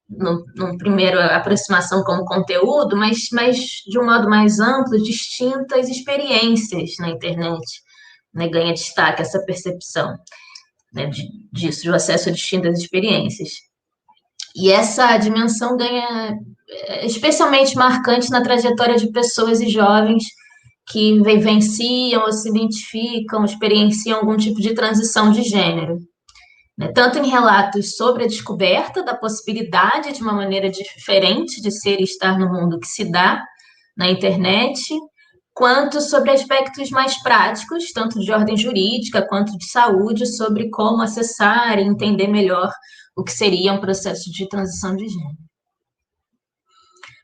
no primeiro aproximação como conteúdo, mas de um modo mais amplo, distintas experiências na internet, né, ganha destaque essa percepção, né, disso, de acesso a distintas experiências. E essa dimensão ganha especialmente marcante na trajetória de pessoas e jovens que vivenciam ou se identificam, experienciam algum tipo de transição de gênero. Né? Tanto em relatos sobre a descoberta da possibilidade de uma maneira diferente de ser e estar no mundo que se dá na internet, quanto sobre aspectos mais práticos, tanto de ordem jurídica quanto de saúde, sobre como acessar e entender melhor o que seria um processo de transição de gênero.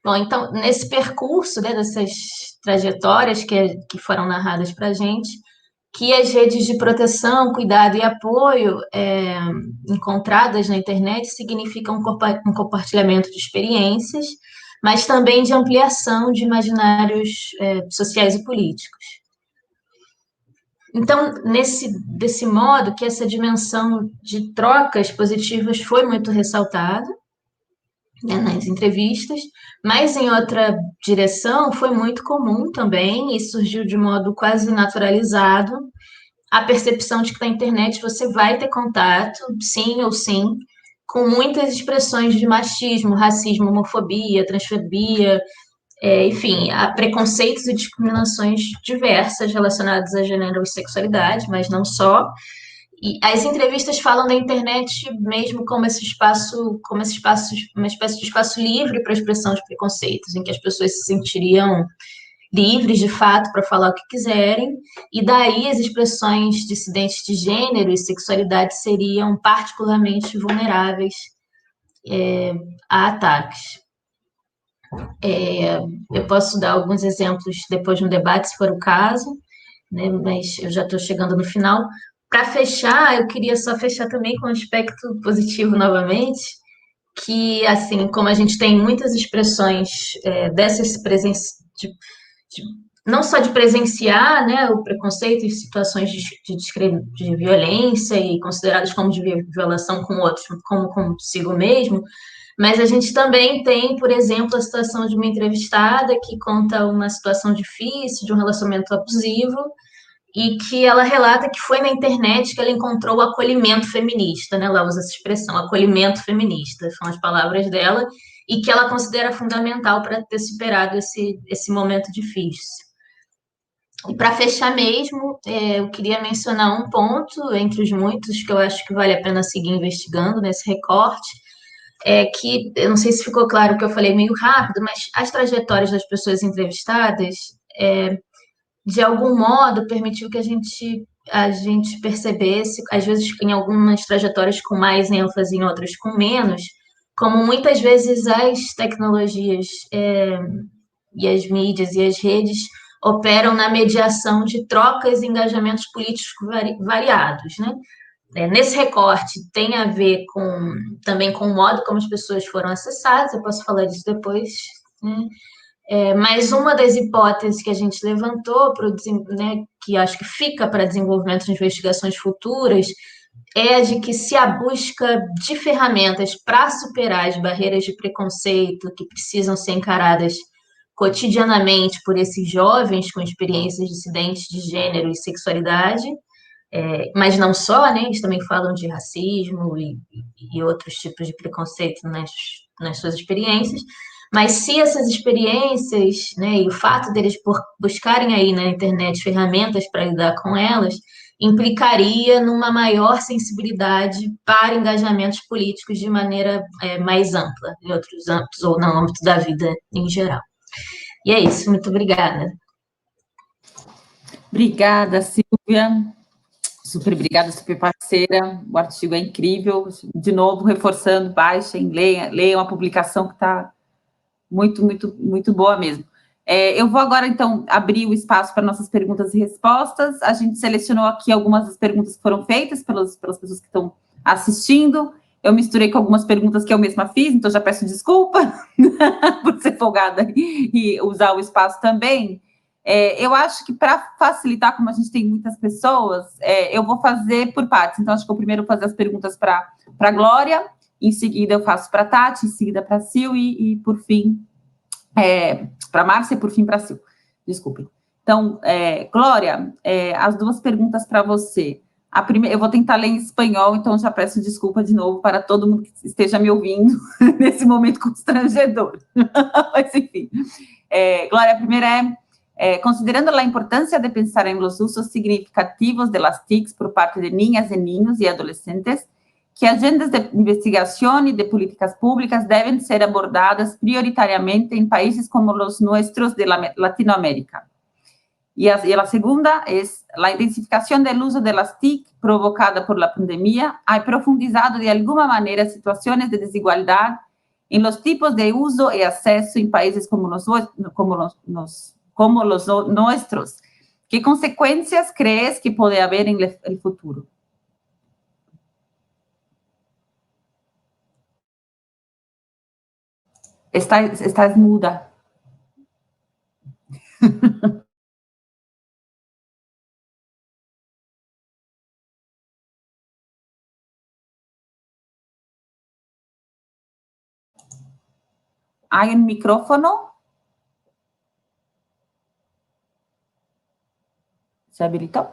Bom, então, nesse percurso, né, dessas trajetórias que foram narradas para a gente, que as redes de proteção, cuidado e apoio encontradas na internet significam um compartilhamento de experiências, mas também de ampliação de imaginários sociais e políticos. Então, desse modo, que essa dimensão de trocas positivas foi muito ressaltada, né, nas entrevistas, mas em outra direção foi muito comum também, e surgiu de modo quase naturalizado, a percepção de que na internet você vai ter contato, sim ou sim, com muitas expressões de machismo, racismo, homofobia, transfobia, enfim, há preconceitos e discriminações diversas relacionadas a gênero e sexualidade, mas não só. E as entrevistas falam da internet mesmo como uma espécie de espaço livre para a expressão de preconceitos, em que as pessoas se sentiriam livres, de fato, para falar o que quiserem, e daí as expressões dissidentes de gênero e sexualidade seriam particularmente vulneráveis a ataques. Eu posso dar alguns exemplos depois no debate, se for o caso, né, mas eu já estou chegando no final. Para fechar, eu queria só fechar também com um aspecto positivo novamente, que, assim, como a gente tem muitas expressões dessas não só de presenciar, né, o preconceito em situações de violência e consideradas como de violação com outros, como consigo mesmo, mas a gente também tem, por exemplo, a situação de uma entrevistada que conta uma situação difícil, de um relacionamento abusivo, e que ela relata que foi na internet que ela encontrou o acolhimento feminista, né? Ela usa essa expressão, acolhimento feminista, são as palavras dela, e que ela considera fundamental para ter superado esse momento difícil. E para fechar mesmo, eu queria mencionar um ponto entre os muitos que eu acho que vale a pena seguir investigando nesse recorte, que eu não sei se ficou claro que eu falei meio rápido, mas as trajetórias das pessoas entrevistadas, de algum modo, permitiu que a gente percebesse, às vezes em algumas trajetórias com mais ênfase, em outras com menos, como muitas vezes as tecnologias e as mídias e as redes operam na mediação de trocas e engajamentos políticos variados, né? Nesse recorte tem a ver também com o modo como as pessoas foram acessadas, eu posso falar disso depois, né? Mas uma das hipóteses que a gente levantou, né, que acho que fica para desenvolvimento de investigações futuras, é a de que se a busca de ferramentas para superar as barreiras de preconceito que precisam ser encaradas cotidianamente por esses jovens com experiências dissidentes de gênero e sexualidade, mas não só, né? Eles também falam de racismo e outros tipos de preconceito nas suas experiências. Mas se essas experiências, né, e o fato deles buscarem aí na internet ferramentas para lidar com elas, implicaria numa maior sensibilidade para engajamentos políticos de maneira mais ampla, em outros âmbitos ou no âmbito da vida em geral. E é isso, muito obrigada. Obrigada, Silvia. Super obrigada, super parceira. O artigo é incrível. De novo, reforçando, baixem, leiam a publicação que está muito, muito, muito boa mesmo. Eu vou agora, então, abrir o espaço para nossas perguntas e respostas. A gente selecionou aqui algumas das perguntas que foram feitas pelas pessoas que estão assistindo. Eu misturei com algumas perguntas que eu mesma fiz, então já peço desculpa por ser folgada e usar o espaço também. Eu acho que para facilitar, como a gente tem muitas pessoas, eu vou fazer por partes. Então, acho que eu primeiro vou fazer as perguntas para a Glória, em seguida eu faço para a Tati, em seguida para a Sil e por fim, para a Márcia e por fim para a Sil. Desculpem. Então, Glória, as duas perguntas para você. A primeira, eu vou tentar ler em espanhol, então já peço desculpa de novo para todo mundo que esteja me ouvindo nesse momento constrangedor. Mas, enfim. Glória, a primeira considerando a importância de pensar en los usos significativos de las TICs por parte de niñas y niños y adolescentes, que agendas de investigación y de políticas públicas deben ser abordadas prioritariamente en países como los nuestros de Latinoamérica. Y la segunda es la intensificación del uso de las TIC provocada por la pandemia ha profundizado de alguna manera situaciones de desigualdad en los tipos de uso y acceso en países como los nuestros. ¿Qué consecuencias crees que puede haber en el futuro? Estás muda. ¿Hay un micrófono? ¿Se habilitó?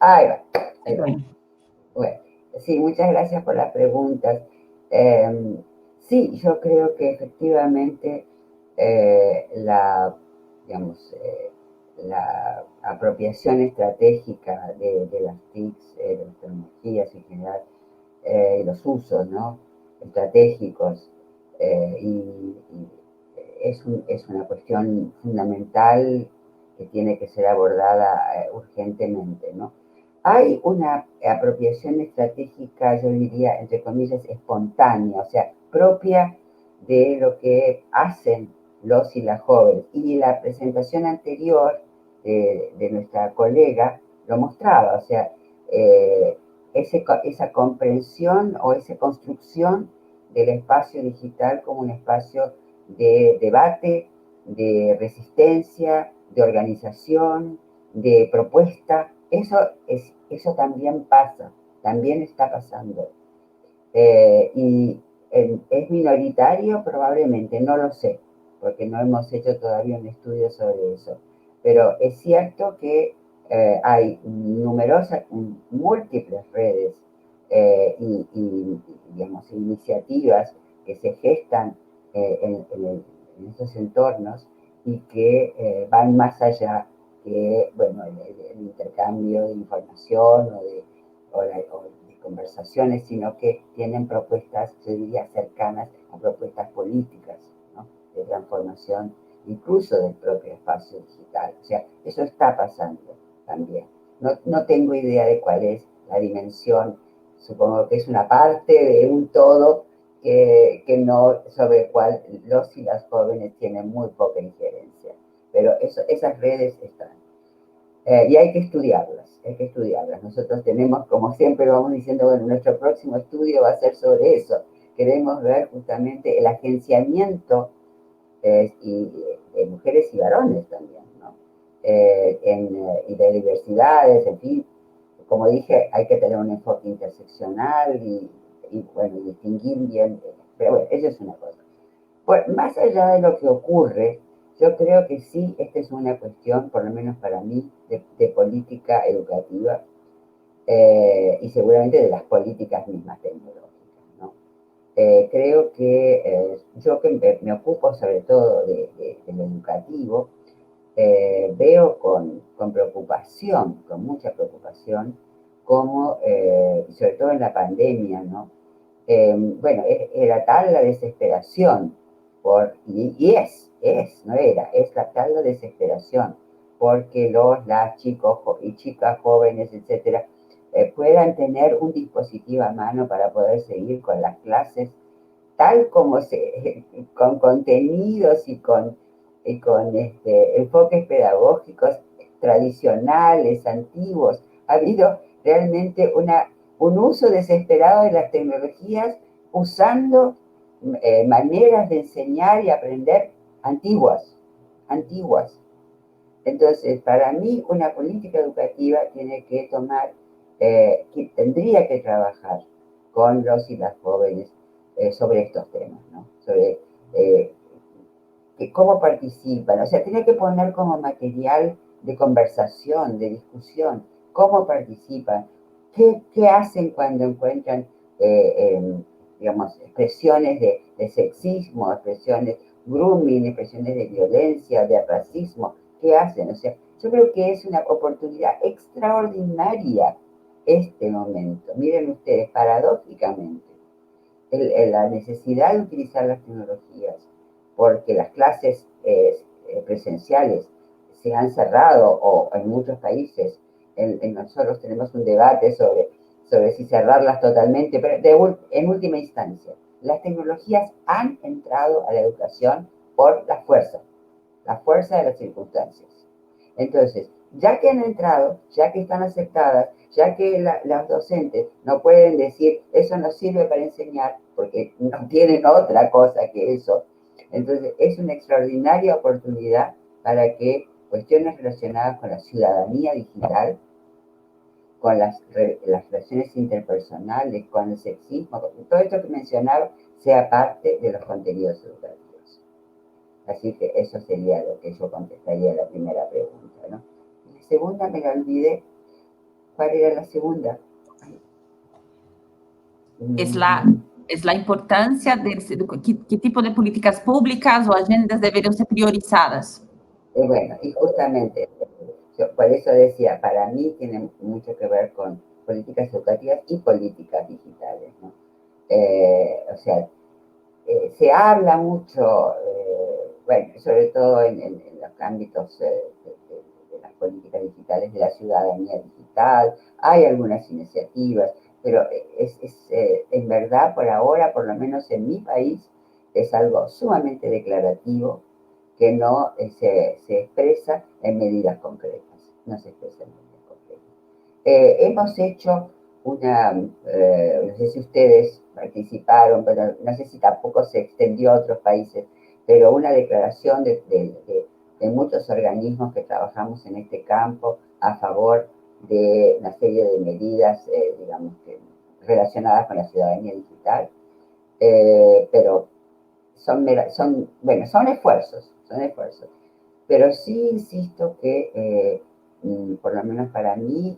Ahí va. Bueno, sí, muchas gracias por las preguntas. Sí, yo creo que efectivamente la apropiación estratégica de las TICs, de las tecnologías en general, y los usos, ¿no?, estratégicos, y es una cuestión fundamental que tiene que ser abordada urgentemente, ¿no? Hay una apropiación estratégica, yo diría, entre comillas, espontánea, o sea, propia de lo que hacen los y las jóvenes. Y la presentación anterior de nuestra colega lo mostraba, o sea, esa comprensión o esa construcción del espacio digital como un espacio de debate, de resistencia, de organización, de propuesta. Eso también pasa, también está pasando. Y ¿es minoritario? Probablemente, no lo sé, porque no hemos hecho todavía un estudio sobre eso. Pero es cierto que hay múltiples redes digamos, iniciativas que se gestan en esos entornos y que van más allá que, bueno, el intercambio de información o de conversaciones, sino que tienen propuestas, yo diría, cercanas a propuestas políticas, ¿no? De transformación incluso del propio espacio digital. O sea, eso está pasando también. No tengo idea de cuál es la dimensión, supongo que es una parte de un todo que no, sobre el cual los y las jóvenes tienen muy poca injerencia. Pero esas redes están. Y hay que estudiarlas, hay que estudiarlas. Nosotros tenemos, como siempre vamos diciendo, bueno, nuestro próximo estudio va a ser sobre eso. Queremos ver justamente el agenciamiento de mujeres y varones también, ¿no? Y de diversidades, en fin. Como dije, hay que tener un enfoque interseccional bueno, distinguir bien, pero bueno, eso es una cosa. Bueno, más allá de lo que ocurre, yo creo que sí, esta es una cuestión, por lo menos para mí, de política educativa y seguramente de las políticas mismas tecnológicas, ¿no? Creo que yo que me ocupo sobre todo de lo educativo, veo con preocupación, con mucha preocupación, como, sobre todo en la pandemia, ¿no? Bueno, era tal la desesperación, no era, es la tal la desesperación, porque las chicos y chicas jóvenes, etcétera, puedan tener un dispositivo a mano para poder seguir con las clases tal como con contenidos y con enfoques pedagógicos tradicionales, antiguos. Ha habido realmente un uso desesperado de las tecnologías usando maneras de enseñar y aprender antiguas, antiguas. Entonces, para mí, una política educativa tiene que que tendría que trabajar con los y las jóvenes sobre estos temas, ¿no? Sobre cómo participan, o sea, tiene que poner como material de conversación, de discusión, cómo participan, qué hacen cuando encuentran, digamos, expresiones de sexismo, expresiones grooming, expresiones de violencia, de racismo, qué hacen. O sea, yo creo que es una oportunidad extraordinaria este momento. Miren ustedes, paradójicamente, la necesidad de utilizar las tecnologías, porque las clases presenciales se han cerrado, o en muchos países, nosotros tenemos un debate sobre si cerrarlas totalmente, pero en última instancia, las tecnologías han entrado a la educación por la fuerza de las circunstancias. Entonces, ya que han entrado, ya que están aceptadas, ya que las docentes no pueden decir, eso no sirve para enseñar, porque no tienen otra cosa que eso. Entonces, es una extraordinaria oportunidad para que cuestiones relacionadas con la ciudadanía digital, con las relaciones interpersonales, con el sexismo, con todo esto que mencionaba, sea parte de los contenidos educativos. Así que eso sería lo que yo contestaría a la primera pregunta, ¿no? La segunda me la olvidé. ¿Cuál era la segunda? Es la importancia de qué tipo de políticas públicas o agendas deberían ser priorizadas. Bueno, y justamente, por eso decía, para mí tiene mucho que ver con políticas educativas y políticas digitales, ¿no? O sea, se habla mucho, bueno, sobre todo en los ámbitos de las políticas digitales, de la ciudadanía digital, hay algunas iniciativas, pero en verdad, por ahora, por lo menos en mi país, es algo sumamente declarativo que no se expresa en medidas concretas, no se expresa en medidas concretas. Hemos hecho no sé si ustedes participaron, pero no sé si tampoco se extendió a otros países, pero una declaración de muchos organismos que trabajamos en este campo a favor de una serie de medidas, digamos, relacionadas con la ciudadanía digital, pero son esfuerzos, son esfuerzos. pero sí insisto que, por lo menos para mí,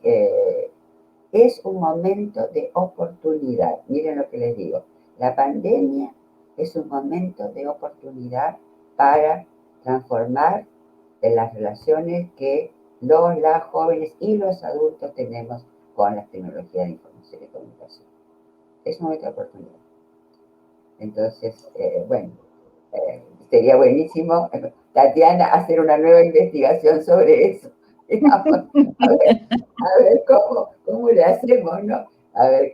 es un momento de oportunidad. Miren lo que les digo. La pandemia es un momento de oportunidad para transformar las relaciones que las jóvenes y los adultos tenemos con las tecnologías de información y comunicación. Es un momento de oportunidad. Entonces, bueno, sería buenísimo, Tatiana, hacer una nueva investigación sobre eso. Digamos, a ver cómo le hacemos, ¿no? A ver,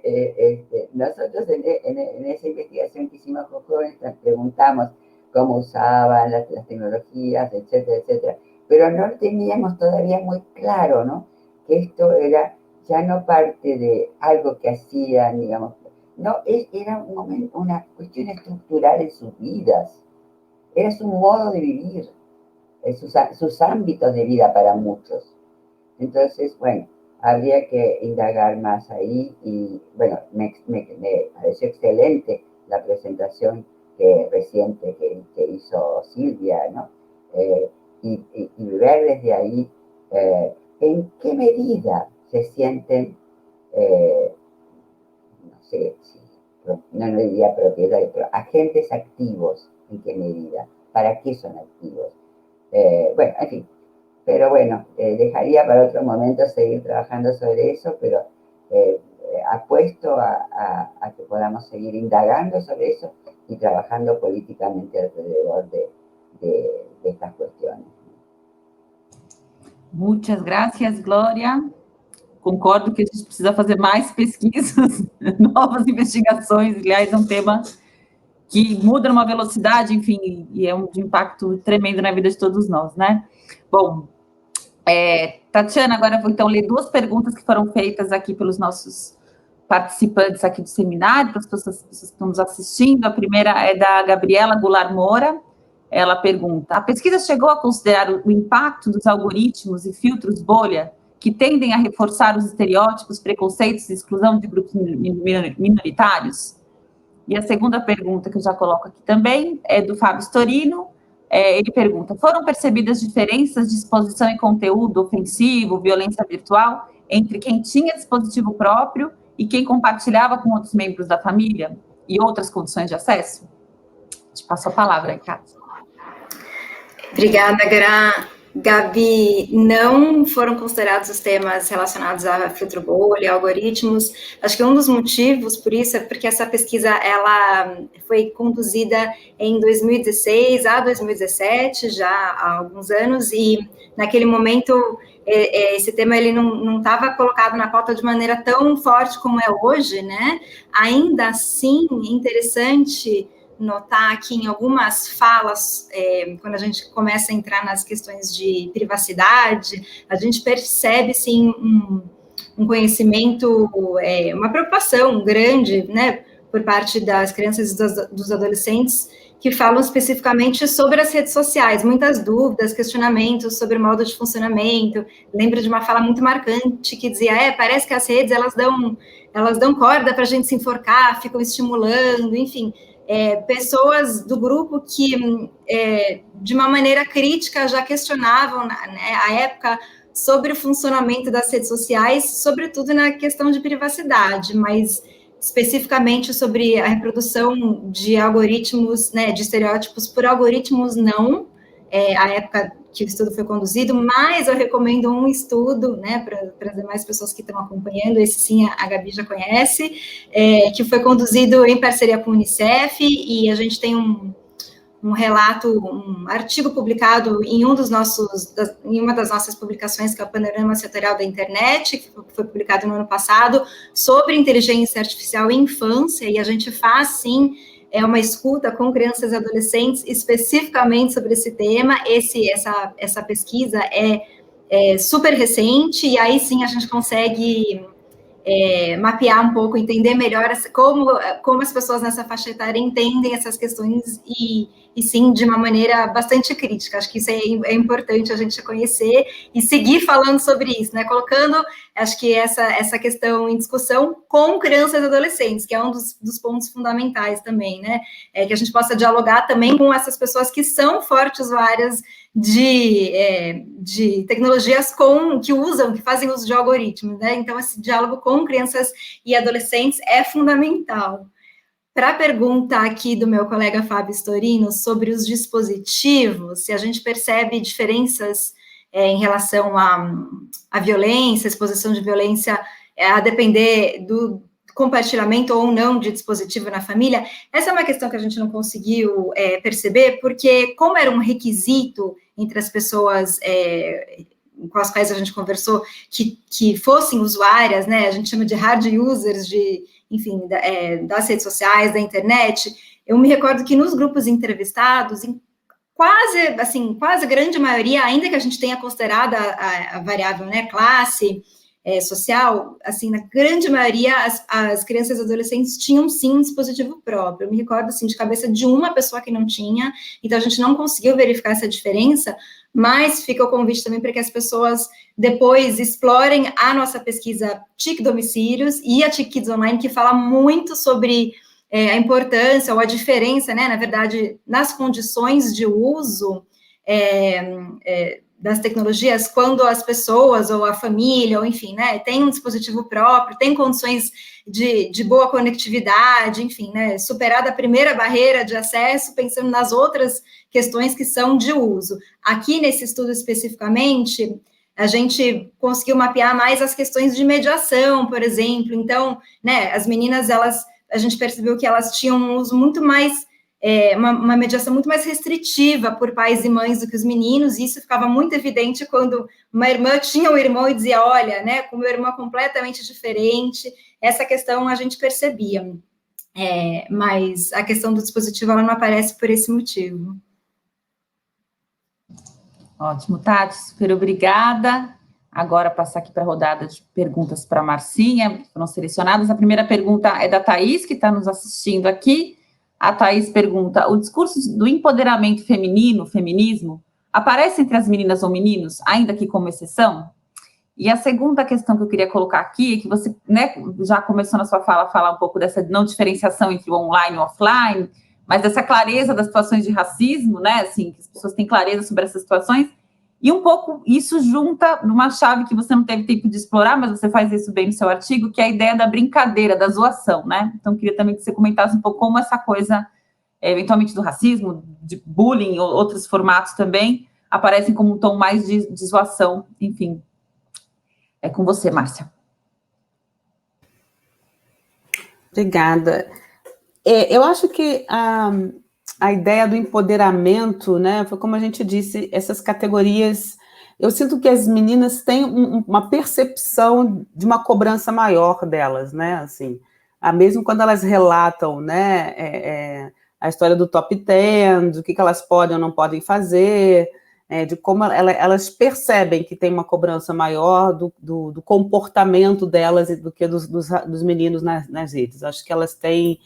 nosotros en esa investigación que hicimos con jóvenes preguntamos cómo usaban las tecnologías, etcétera, etcétera, pero no teníamos todavía muy claro, ¿no? Que esto era ya no parte de algo que hacían, digamos, no, era un momento, una cuestión estructural en sus vidas, era su modo de vivir, sus ámbitos de vida para muchos. Entonces, bueno, habría que indagar más ahí y, bueno, me pareció excelente la presentación reciente que hizo Silvia, ¿no? Y ver desde ahí en qué medida se sienten, no sé, no le diría propietarios, pero agentes activos, en qué medida, para qué son activos. Bueno, en fin. Pero bueno, dejaría para otro momento seguir trabajando sobre eso, pero apuesto a que podamos seguir indagando sobre eso y trabajando políticamente alrededor de estas cuestiones. Muchas gracias, Glória. Concordo que a gente precisa fazer mais pesquisas, novas investigações. Aliás, é um tema que muda numa velocidade, enfim, e é de impacto tremendo na vida de todos nós, né? Bom, Tatiana, agora eu vou então ler duas perguntas que foram feitas aqui pelos nossos participantes aqui do seminário, para as pessoas que estão nos assistindo. A primeira é da Gabriela Goulart Moura. Ela pergunta: a pesquisa chegou a considerar o impacto dos algoritmos e filtros bolha que tendem a reforçar os estereótipos, preconceitos e exclusão de grupos minoritários? E a segunda pergunta, que eu já coloco aqui também, é do Fábio Storino. Ele pergunta: foram percebidas diferenças de exposição e conteúdo ofensivo, violência virtual, entre quem tinha dispositivo próprio e quem compartilhava com outros membros da família e outras condições de acesso? Te passo a palavra aí, Cátia. Obrigada, Gabi. Não foram considerados os temas relacionados a filtro bolha, algoritmos. Acho que um dos motivos por isso é porque essa pesquisa ela foi conduzida em 2016 a 2017, já há alguns anos, e naquele momento esse tema ele não estava colocado na pauta de maneira tão forte como é hoje, né? Ainda assim, é interessante notar aqui em algumas falas, quando a gente começa a entrar nas questões de privacidade, a gente percebe, sim, um conhecimento, uma preocupação grande, né, por parte das crianças e dos adolescentes, que falam especificamente sobre as redes sociais, muitas dúvidas, questionamentos sobre o modo de funcionamento. Lembro de uma fala muito marcante que dizia, parece que as redes, elas dão corda para a gente se enforcar, ficam estimulando, enfim, pessoas do grupo que, de uma maneira crítica, já questionavam, né, à época, sobre o funcionamento das redes sociais, sobretudo na questão de privacidade, mas especificamente sobre a reprodução de algoritmos, né, de estereótipos por algoritmos, não, à época que o estudo foi conduzido, mas eu recomendo um estudo, né, para as demais pessoas que estão acompanhando, esse sim a Gabi já conhece, que foi conduzido em parceria com o Unicef, e a gente tem um relato, um artigo publicado em uma das nossas publicações, que é o Panorama Setorial da Internet, que foi publicado no ano passado, sobre inteligência artificial em infância, e a gente faz, sim, uma escuta com crianças e adolescentes especificamente sobre esse tema. Essa pesquisa é super recente, e aí sim a gente consegue mapear um pouco, entender melhor como as pessoas nessa faixa etária entendem essas questões e sim, de uma maneira bastante crítica. Acho que isso é importante a gente conhecer e seguir falando sobre isso, né? Colocando, acho que essa questão em discussão com crianças e adolescentes, que é um dos pontos fundamentais também, né? Que a gente possa dialogar também com essas pessoas que são fortes usuárias de tecnologias que fazem uso de algoritmos, né? Então, esse diálogo com crianças e adolescentes é fundamental. Para a pergunta aqui do meu colega Fábio Storino sobre os dispositivos, se a gente percebe diferenças em relação à violência, exposição de violência, a depender do compartilhamento ou não de dispositivo na família, essa é uma questão que a gente não conseguiu perceber, porque como era um requisito entre as pessoas com as quais a gente conversou, que fossem usuárias, né, a gente chama de hard users, enfim, das redes sociais, da internet, eu me recordo que nos grupos entrevistados, em quase grande maioria, ainda que a gente tenha considerado a variável, né, classe, social, assim, na grande maioria, as crianças e adolescentes tinham, sim, um dispositivo próprio. Eu me recordo, assim, de cabeça de uma pessoa que não tinha, então a gente não conseguiu verificar essa diferença, mas fica o convite também para que as pessoas depois explorem a nossa pesquisa TIC Domicílios e a TIC Kids Online, que fala muito sobre a importância ou a diferença, né, na verdade, nas condições de uso das tecnologias, quando as pessoas, ou a família, ou enfim, né, tem um dispositivo próprio, tem condições de boa conectividade, enfim, né, superada a primeira barreira de acesso, pensando nas outras questões que são de uso. Aqui, nesse estudo especificamente, a gente conseguiu mapear mais as questões de mediação, por exemplo. Então, né, as meninas, a gente percebeu que elas tinham um uso muito mais, uma mediação muito mais restritiva por pais e mães do que os meninos, e isso ficava muito evidente quando uma irmã tinha um irmão e dizia, olha, né, com meu irmão completamente diferente, essa questão a gente percebia. Mas a questão do dispositivo, ela não aparece por esse motivo. Ótimo, Tati, super obrigada. Agora, passar aqui para a rodada de perguntas para a Marcinha, que foram selecionadas. A primeira pergunta é da Thaís, que está nos assistindo aqui. A Thaís pergunta, o discurso do empoderamento feminino, feminismo, aparece entre as meninas ou meninos, ainda que como exceção? E a segunda questão que eu queria colocar aqui é que você, né, já começou na sua fala a falar um pouco dessa não diferenciação entre o online e o offline, mas dessa clareza das situações de racismo, né, assim, que as pessoas têm clareza sobre essas situações, e um pouco isso junta numa chave que você não teve tempo de explorar, mas você faz isso bem no seu artigo, que é a ideia da brincadeira, da zoação, né? Então, eu queria também que você comentasse um pouco como essa coisa, eventualmente do racismo, de bullying, ou outros formatos também, aparecem como um tom mais de zoação, enfim. É com você, Márcia. Obrigada. Eu acho que a ideia do empoderamento, né, foi como a gente disse, essas categorias, eu sinto que as meninas têm uma percepção de uma cobrança maior delas, né, assim, mesmo quando elas relatam, né, a história do top 10, do que elas podem ou não podem fazer, de como elas percebem que tem uma cobrança maior do comportamento delas do que dos meninos nas redes. Acho que elas têm...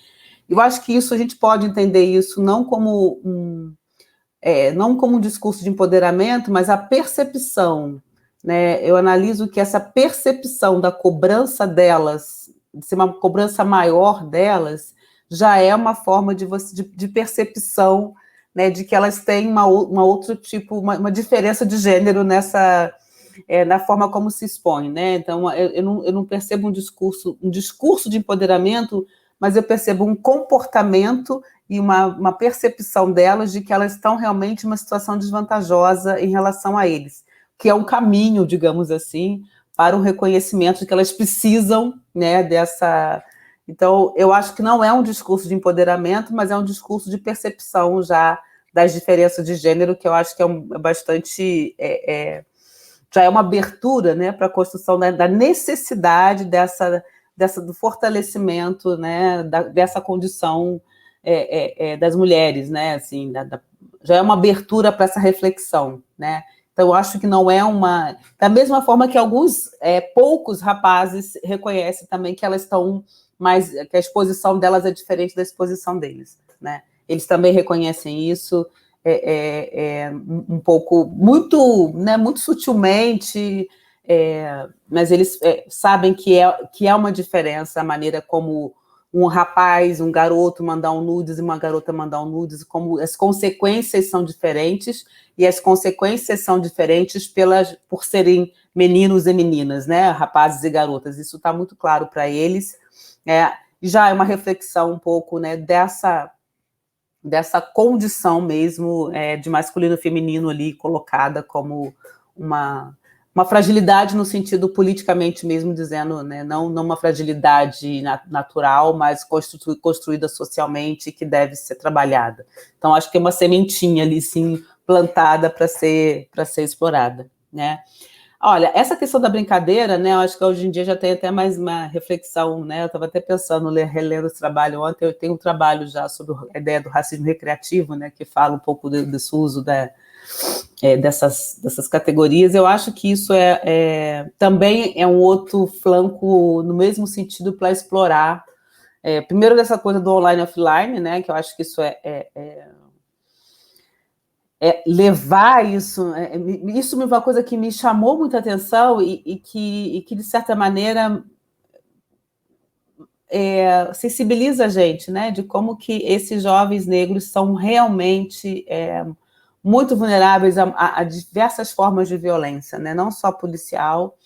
Eu acho que isso, a gente pode entender isso não como um discurso de empoderamento, mas a percepção, né? Eu analiso que essa percepção da cobrança delas, de ser uma cobrança maior delas, já é uma forma de percepção, né, de que elas têm uma outro tipo, uma diferença de gênero nessa... na forma como se expõe, né? Então, eu não percebo um discurso de empoderamento, mas eu percebo um comportamento e uma percepção delas de que elas estão realmente em uma situação desvantajosa em relação a eles, que é um caminho, digamos assim, para um reconhecimento de que elas precisam, né, dessa... Então, eu acho que não é um discurso de empoderamento, mas é um discurso de percepção já das diferenças de gênero, que eu acho que é bastante... já é uma abertura, né, para a construção da necessidade do fortalecimento, né, dessa condição das mulheres, né, assim, já é uma abertura para essa reflexão, né. Então, eu acho que não é uma... Da mesma forma que alguns, poucos rapazes reconhecem também que elas estão mais... que a exposição delas é diferente da exposição deles, né? Eles também reconhecem isso um pouco, muito, né, muito sutilmente, mas eles sabem que é uma diferença a maneira como um rapaz, um garoto mandar um nudes e uma garota mandar um nudes, como as consequências são diferentes, e as consequências são diferentes por serem meninos e meninas, né, rapazes e garotas. Isso está muito claro para eles. Já é uma reflexão um pouco, né, dessa condição mesmo de masculino e feminino ali colocada como uma fragilidade no sentido politicamente mesmo, dizendo, né, não uma fragilidade natural, mas construída socialmente, que deve ser trabalhada. Então, acho que é uma sementinha ali, sim, plantada para ser explorada, né? Olha, essa questão da brincadeira, né, eu acho que hoje em dia já tem até mais uma reflexão, né, eu estava até pensando, relendo esse trabalho ontem, eu tenho um trabalho já sobre a ideia do racismo recreativo, né, que fala um pouco desse uso dessas categorias. Eu acho que isso também é um outro flanco no mesmo sentido para explorar, primeiro dessa coisa do online e offline, né, que eu acho que isso levar isso, isso é uma coisa que me chamou muita atenção e que, de certa maneira, sensibiliza a gente, né, de como que esses jovens negros são realmente muito vulneráveis a diversas formas de violência, né, não só policial,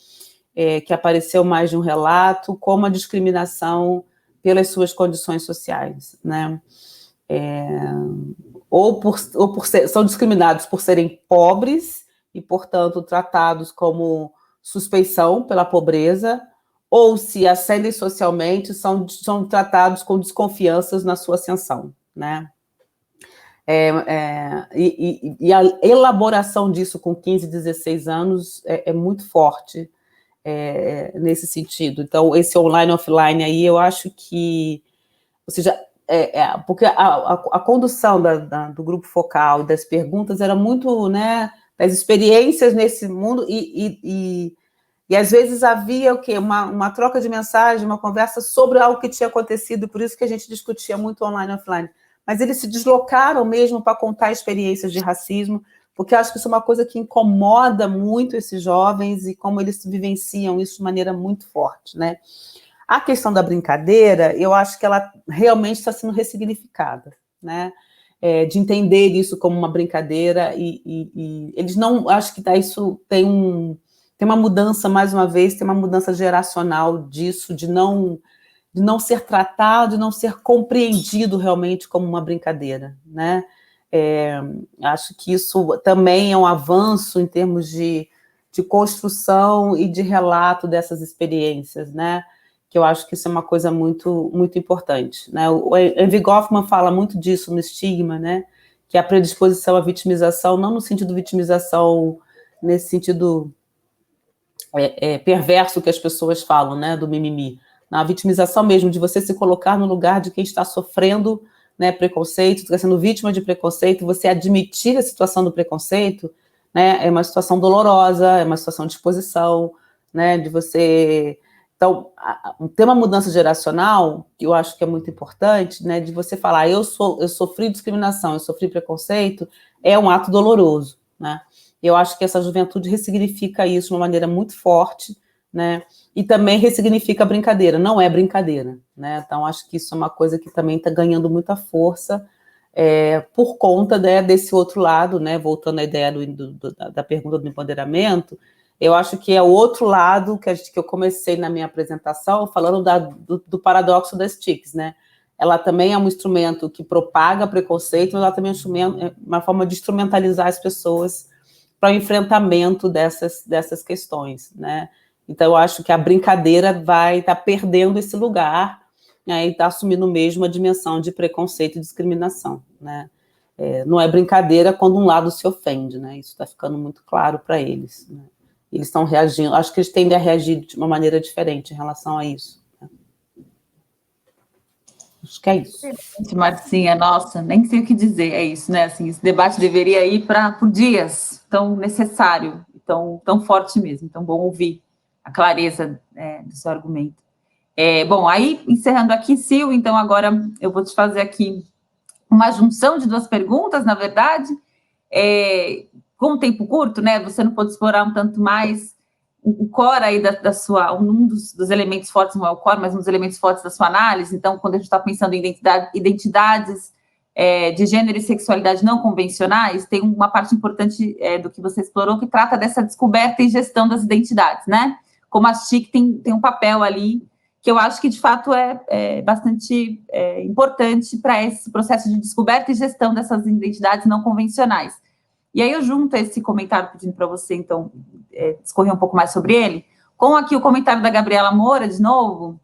que apareceu mais de um relato, como a discriminação pelas suas condições sociais, né, são discriminados por serem pobres e, portanto, tratados como suspeição pela pobreza, ou se ascendem socialmente, são tratados com desconfianças na sua ascensão, né? E a elaboração disso com 15, 16 anos é muito forte nesse sentido. Então, esse online e offline aí, eu acho que, ou seja, porque a condução do grupo focal e das perguntas era muito, né, das experiências nesse mundo e às vezes havia o quê? Uma troca de mensagem, uma conversa sobre algo que tinha acontecido, por isso que a gente discutia muito online e offline. Mas eles se deslocaram mesmo para contar experiências de racismo, porque eu acho que isso é uma coisa que incomoda muito esses jovens e como eles vivenciam isso de maneira muito forte, né? A questão da brincadeira, eu acho que ela realmente está sendo ressignificada, né? De entender isso como uma brincadeira e eles não... Acho que isso tem uma mudança, mais uma vez, tem uma mudança geracional disso, de não ser tratado, de não ser compreendido realmente como uma brincadeira, né? Acho que isso também é um avanço em termos de construção e de relato dessas experiências, né? Que eu acho que isso é uma coisa muito, muito importante, né? O Envy Goffman fala muito disso no Estigma, né? Que é a predisposição à vitimização, não no sentido vitimização, nesse sentido perverso que as pessoas falam, né? Do mimimi. Na vitimização mesmo, de você se colocar no lugar de quem está sofrendo, né, preconceito, está sendo vítima de preconceito, você admitir a situação do preconceito, né? É uma situação dolorosa, é uma situação de exposição, né? De você... Então, tem uma mudança geracional, que eu acho que é muito importante, né, de você falar, eu sofri discriminação, eu sofri preconceito, é um ato doloroso, né? Eu acho que essa juventude ressignifica isso de uma maneira muito forte, né, e também ressignifica a brincadeira, não é brincadeira, né? Então, acho que isso é uma coisa que também está ganhando muita força por conta, né, desse outro lado, né, voltando à ideia da pergunta do empoderamento. Eu acho que é o outro lado que eu comecei na minha apresentação, falando do paradoxo das TICs, né? Ela também é um instrumento que propaga preconceito, mas ela também é uma forma de instrumentalizar as pessoas para o enfrentamento dessas questões, né? Então, eu acho que a brincadeira vai estar perdendo esse lugar, né, e está assumindo mesmo a dimensão de preconceito e discriminação, né? Não é brincadeira quando um lado se ofende, né? Isso está ficando muito claro para eles, né? Eles estão reagindo, acho que eles tendem a reagir de uma maneira diferente em relação a isso. Acho que é isso. Marcinha, nossa, nem sei o que dizer, é isso, né? Assim, esse debate deveria ir por dias, tão necessário, tão forte mesmo. Então, bom ouvir a clareza do seu argumento. Bom, aí, encerrando aqui, Sil, então agora eu vou te fazer aqui uma junção de duas perguntas, na verdade. Com um tempo curto, né? Você não pode explorar um tanto mais o core aí da sua, um dos elementos fortes, não é o core, mas um dos elementos fortes da sua análise. Então, quando a gente está pensando em identidades de gênero e sexualidade não convencionais, tem uma parte importante do que você explorou que trata dessa descoberta e gestão das identidades, né? Como a TIC tem um papel ali que eu acho que, de fato, é bastante importante para esse processo de descoberta e gestão dessas identidades não convencionais. E aí eu junto esse comentário pedindo para você, então, discorrer um pouco mais sobre ele, com aqui o comentário da Gabriela Moura, de novo,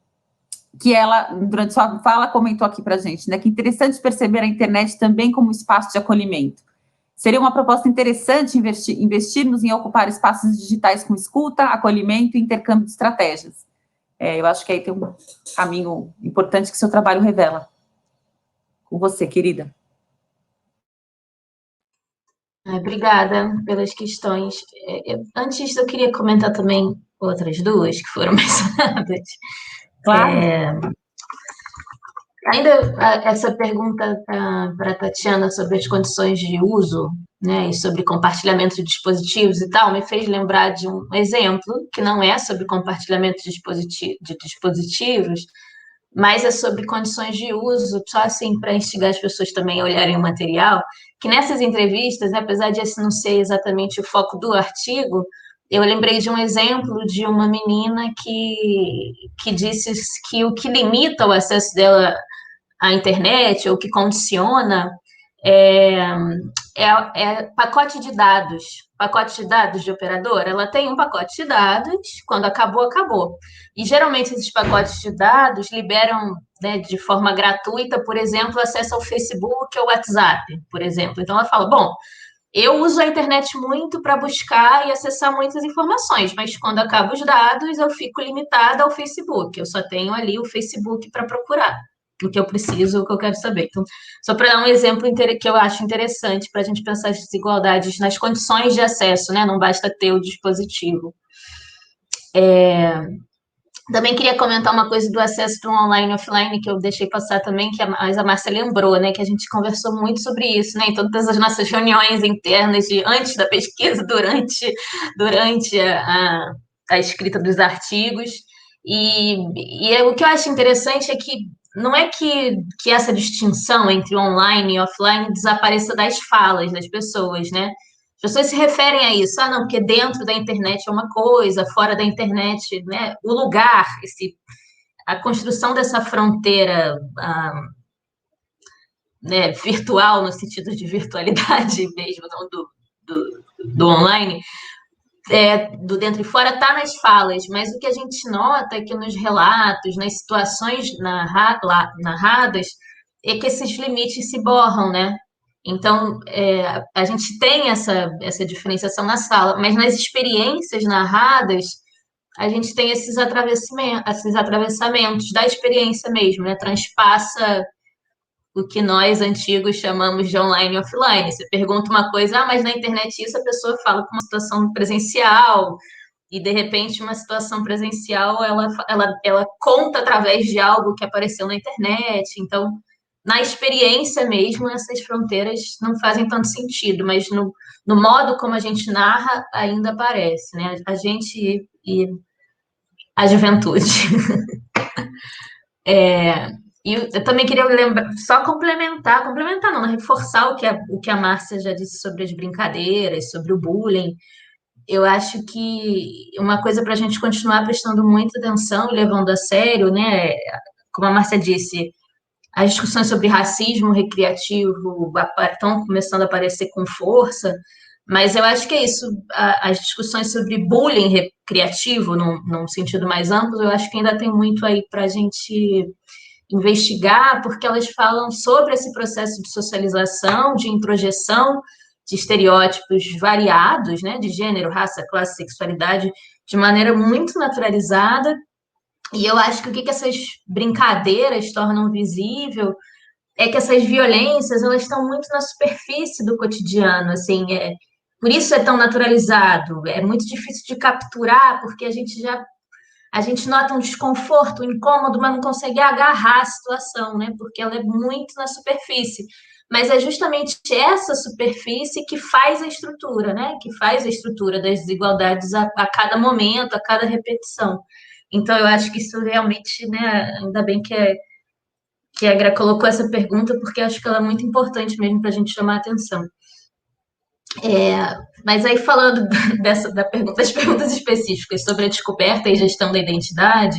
que ela, durante sua fala, comentou aqui para a gente, né, que é interessante perceber a internet também como espaço de acolhimento. Seria uma proposta interessante investirmos em ocupar espaços digitais com escuta, acolhimento e intercâmbio de estratégias. Eu acho que aí tem um caminho importante que seu trabalho revela. Com você, querida. Obrigada pelas questões. Antes, eu queria comentar também outras duas que foram mencionadas. Claro. Ainda essa pergunta para a Tatiana sobre as condições de uso, né, e sobre compartilhamento de dispositivos e tal, me fez lembrar de um exemplo que não é sobre compartilhamento de dispositivos, mas é sobre condições de uso, só assim para instigar as pessoas também a olharem o material, que nessas entrevistas, apesar de esse não ser exatamente o foco do artigo, eu lembrei de um exemplo de uma menina que disse que o que limita o acesso dela à internet, ou que condiciona, pacote de dados. Pacote de dados de operadora, ela tem um pacote de dados, quando acabou, acabou. E geralmente esses pacotes de dados liberam, né, de forma gratuita, por exemplo, acesso ao Facebook ou WhatsApp, por exemplo. Então ela fala, bom, eu uso a internet muito para buscar e acessar muitas informações, mas quando acabo os dados, eu fico limitada ao Facebook. Eu só tenho ali o Facebook para procurar o que eu preciso, o que eu quero saber. Então, só para dar um exemplo que eu acho interessante para a gente pensar as desigualdades nas condições de acesso, né? Não basta ter o dispositivo. Também queria comentar uma coisa do acesso do online e offline, que eu deixei passar também, que a Márcia lembrou, né? Que a gente conversou muito sobre isso, né? Em todas as nossas reuniões internas, antes da pesquisa, durante a escrita dos artigos. E o que eu acho interessante é que não é que essa distinção entre online e offline desapareça das falas das pessoas, né? As pessoas se referem a isso, não, porque dentro da internet é uma coisa, fora da internet, né? O lugar, a construção dessa fronteira né, virtual, no sentido de virtualidade mesmo, não do online, do dentro e fora, está nas falas, mas o que a gente nota é que nos relatos, nas situações narradas, é que esses limites se borram, né? Então, a gente tem essa diferenciação na sala, mas nas experiências narradas, a gente tem esses atravessamentos da experiência mesmo, né? Transpassa o que nós antigos chamamos de online e offline. Você pergunta uma coisa, mas na internet isso, a pessoa fala com uma situação presencial, e de repente uma situação presencial ela conta através de algo que apareceu na internet. Então, na experiência mesmo, essas fronteiras não fazem tanto sentido, mas no modo como a gente narra ainda aparece, né? A gente e a juventude. E eu também queria lembrar, só complementar não, reforçar o que a Márcia já disse sobre as brincadeiras, sobre o bullying. Eu acho que uma coisa para a gente continuar prestando muita atenção e levando a sério, né? Como a Márcia disse, as discussões sobre racismo recreativo estão começando a aparecer com força, mas eu acho que é isso. As discussões sobre bullying recreativo, num sentido mais amplo, eu acho que ainda tem muito aí para a gente investigar, porque elas falam sobre esse processo de socialização, de introjeção de estereótipos variados, né, de gênero, raça, classe, sexualidade, de maneira muito naturalizada, E eu acho que o que essas brincadeiras tornam visível é que essas violências, elas estão muito na superfície do cotidiano, assim, por isso é tão naturalizado, é muito difícil de capturar, porque a gente nota um desconforto, um incômodo, mas não consegue agarrar a situação, né? Porque ela é muito na superfície. Mas é justamente essa superfície que faz a estrutura, né? Que faz a estrutura das desigualdades a cada momento, a cada repetição. Então, eu acho que isso realmente, né? Ainda bem que a Gra colocou essa pergunta, porque acho que ela é muito importante mesmo para a gente chamar a atenção. Mas aí, falando das perguntas específicas sobre a descoberta e gestão da identidade,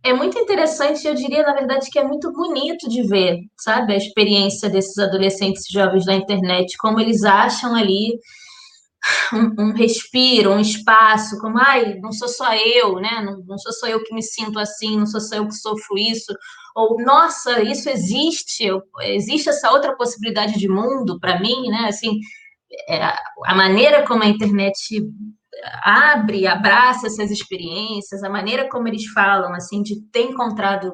é muito interessante, eu diria, na verdade, que é muito bonito de ver, sabe, a experiência desses adolescentes jovens na internet, como eles acham ali um respiro, um espaço, como, ai, não sou só eu, né? Não sou só eu que me sinto assim, não sou só eu que sofro isso, ou, nossa, isso existe, existe essa outra possibilidade de mundo para mim, né? Assim, a maneira como a internet abre, abraça essas experiências, a maneira como eles falam, assim, de ter encontrado,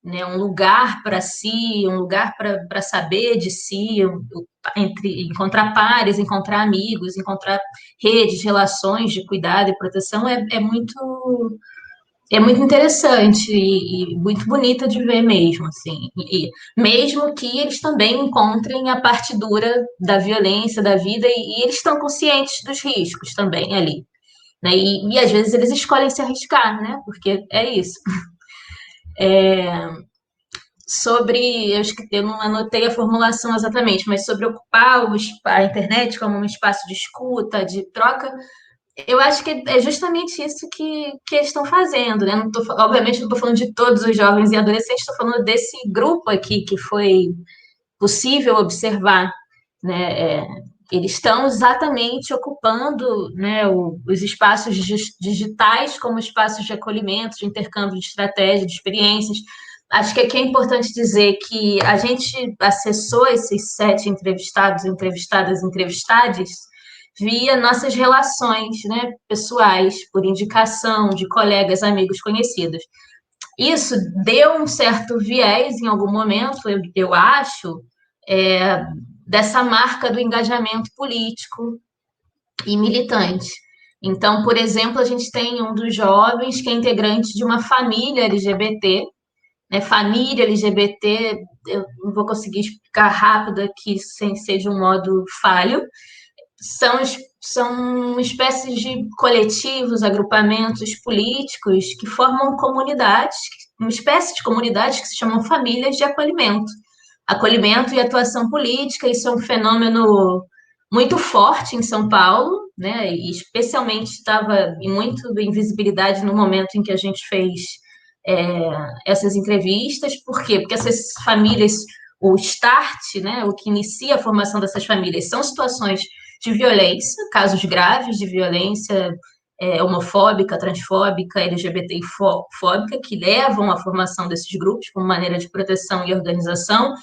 né, um lugar para si, um lugar para saber de si, entre encontrar pares, encontrar amigos, encontrar redes, relações de cuidado e proteção é muito interessante e muito bonita de ver mesmo, assim. E mesmo que eles também encontrem a parte dura da violência, da vida, e eles estão conscientes dos riscos também ali, né? E às vezes eles escolhem se arriscar, né? Porque é isso. Sobre, eu acho que eu não anotei a formulação exatamente, mas sobre ocupar a internet como um espaço de escuta, de troca, eu acho que é justamente isso que eles estão fazendo, né? Não tô, obviamente, não estou falando de todos os jovens e adolescentes, estou falando desse grupo aqui que foi possível observar, né? Eles estão exatamente ocupando, né, os espaços digitais como espaços de acolhimento, de intercâmbio de estratégia, de experiências. Acho que aqui é importante dizer que a gente acessou esses 7 entrevistados, entrevistadas, entrevistades via nossas relações, né, pessoais, por indicação de colegas, amigos, conhecidos. Isso deu um certo viés em algum momento, eu acho, é, dessa marca do engajamento político e militante. Então, por exemplo, a gente tem um dos jovens que é integrante de uma família LGBT, né? Família LGBT, eu não vou conseguir explicar rápido aqui sem ser de um modo falho, são espécies de coletivos, agrupamentos políticos que formam comunidades, uma espécie de comunidades que se chamam famílias de acolhimento. Acolhimento e atuação política, isso é um fenômeno muito forte em São Paulo, né? E especialmente estava muito em visibilidade no momento em que a gente fez essas entrevistas. Por quê? Porque essas famílias, o start, né, o que inicia a formação dessas famílias, são situações de violência, casos graves de violência homofóbica, transfóbica, LGBTI-fóbica, que levam à formação desses grupos como maneira de proteção e organização.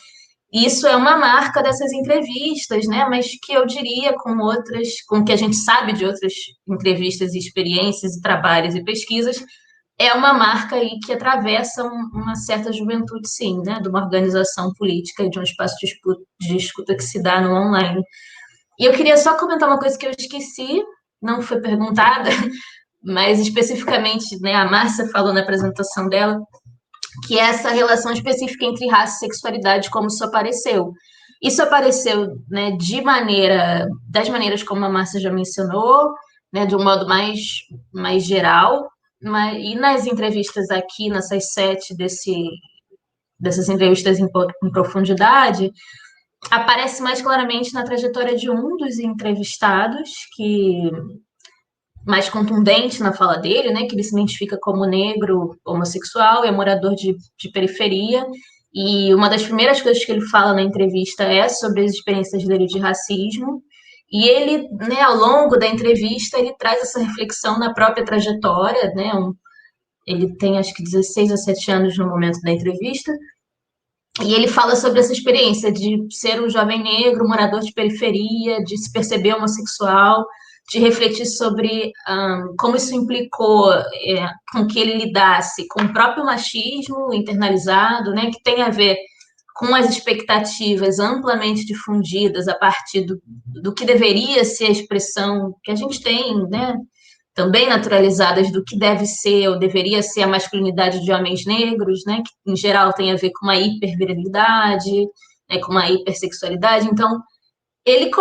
Isso é uma marca dessas entrevistas, né? Mas que eu diria com o que a gente sabe de outras entrevistas e experiências e trabalhos e pesquisas, é uma marca aí que atravessa uma certa juventude, sim, né? De uma organização política e de um espaço de escuta que se dá no online. E eu queria só comentar uma coisa que eu esqueci, não foi perguntada, mas especificamente, né, a Márcia falou na apresentação dela, que é essa relação específica entre raça e sexualidade, como isso apareceu. Isso apareceu, né, das maneiras como a Márcia já mencionou, né, de um modo mais geral, e nas entrevistas aqui, nessas 7 dessas entrevistas em profundidade, aparece mais claramente na trajetória de um dos entrevistados, que mais contundente na fala dele, né, que ele se identifica como negro, homossexual, é morador de periferia, e uma das primeiras coisas que ele fala na entrevista é sobre as experiências dele de racismo, e ele, né, ao longo da entrevista, ele traz essa reflexão na própria trajetória, né, ele tem acho que 16 a 7 anos no momento da entrevista, e ele fala sobre essa experiência de ser um jovem negro, morador de periferia, de se perceber homossexual, de refletir sobre como isso implicou com que ele lidasse com o próprio machismo internalizado, né, que tem a ver com as expectativas amplamente difundidas a partir do que deveria ser a expressão que a gente tem, né, também naturalizadas do que deve ser ou deveria ser a masculinidade de homens negros, né, que em geral tem a ver com uma hipervirilidade, né, com uma hipersexualidade. Então, ele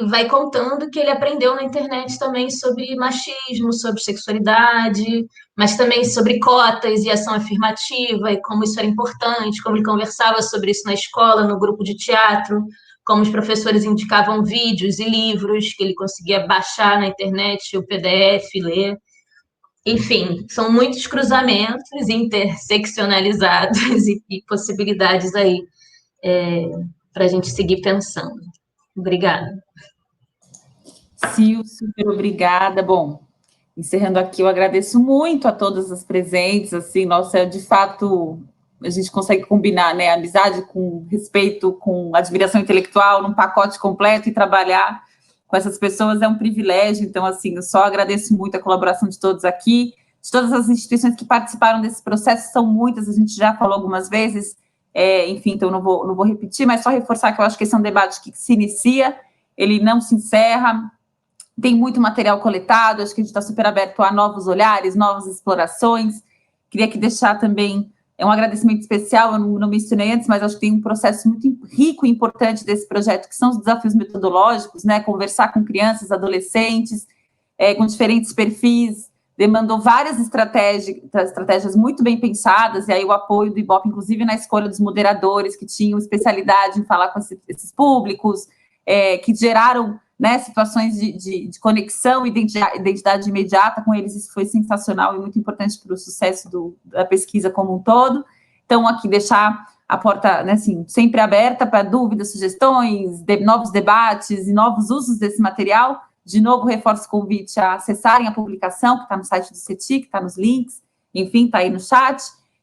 vai contando que ele aprendeu na internet também sobre machismo, sobre sexualidade, mas também sobre cotas e ação afirmativa, e como isso era importante, como ele conversava sobre isso na escola, no grupo de teatro, como os professores indicavam vídeos e livros que ele conseguia baixar na internet, o PDF, ler. Enfim, são muitos cruzamentos interseccionalizados e possibilidades aí para a gente seguir pensando. Obrigada. Sil, super obrigada. Bom, encerrando aqui, eu agradeço muito a todas as presentes, assim, nossa, de fato, a gente consegue combinar, né, amizade com respeito, com admiração intelectual, num pacote completo, e trabalhar com essas pessoas é um privilégio. Então, assim, eu só agradeço muito a colaboração de todos aqui, de todas as instituições que participaram desse processo, são muitas, a gente já falou algumas vezes, enfim, então não vou repetir, mas só reforçar que eu acho que esse é um debate que se inicia, ele não se encerra, tem muito material coletado, acho que a gente está super aberto a novos olhares, novas explorações. Queria aqui deixar também um agradecimento especial, eu não mencionei antes, mas acho que tem um processo muito rico e importante desse projeto, que são os desafios metodológicos, né, conversar com crianças, adolescentes, com diferentes perfis, demandou várias estratégias muito bem pensadas, e aí o apoio do Ibope, inclusive na escolha dos moderadores, que tinham especialidade em falar com esses públicos, que geraram, né, situações de conexão e identidade imediata com eles. Isso foi sensacional e muito importante para o sucesso da pesquisa como um todo. Então, aqui deixar a porta, né, assim, sempre aberta para dúvidas, sugestões, novos debates e novos usos desse material. De novo, reforço o convite a acessarem a publicação, que está no site do CETIC, está nos links, enfim, está aí no chat.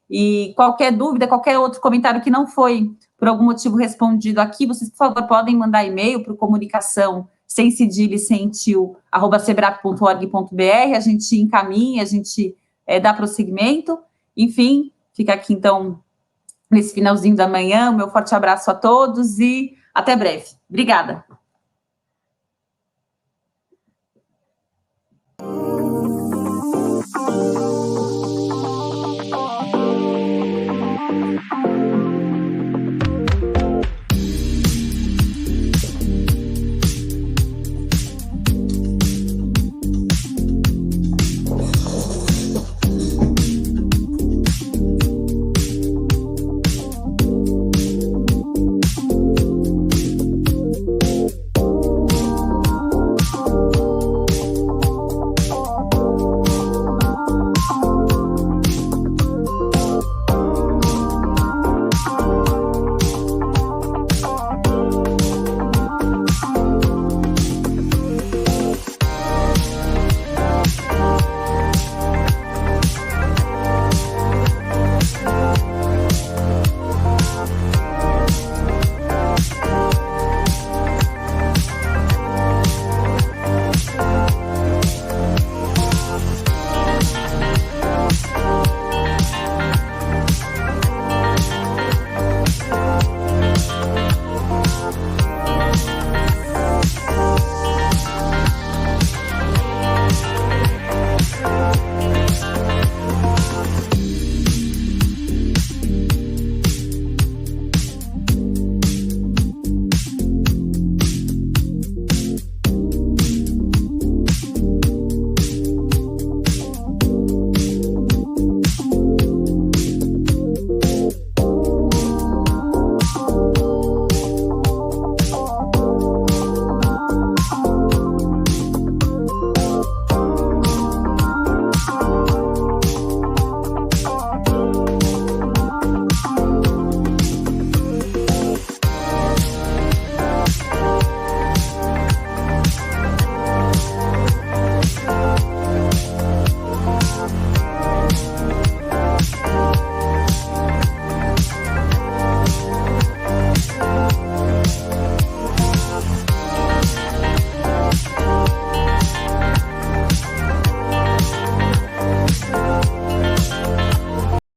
E qualquer dúvida, qualquer outro comentário que não foi, por algum motivo, respondido aqui, vocês, por favor, podem mandar e-mail para o comunicação sem cedilha e sem tio, @sebrap.org.br, a gente encaminha, a gente dá prosseguimento. Enfim, fica aqui, então, nesse finalzinho da manhã, o meu forte abraço a todos e até breve. Obrigada.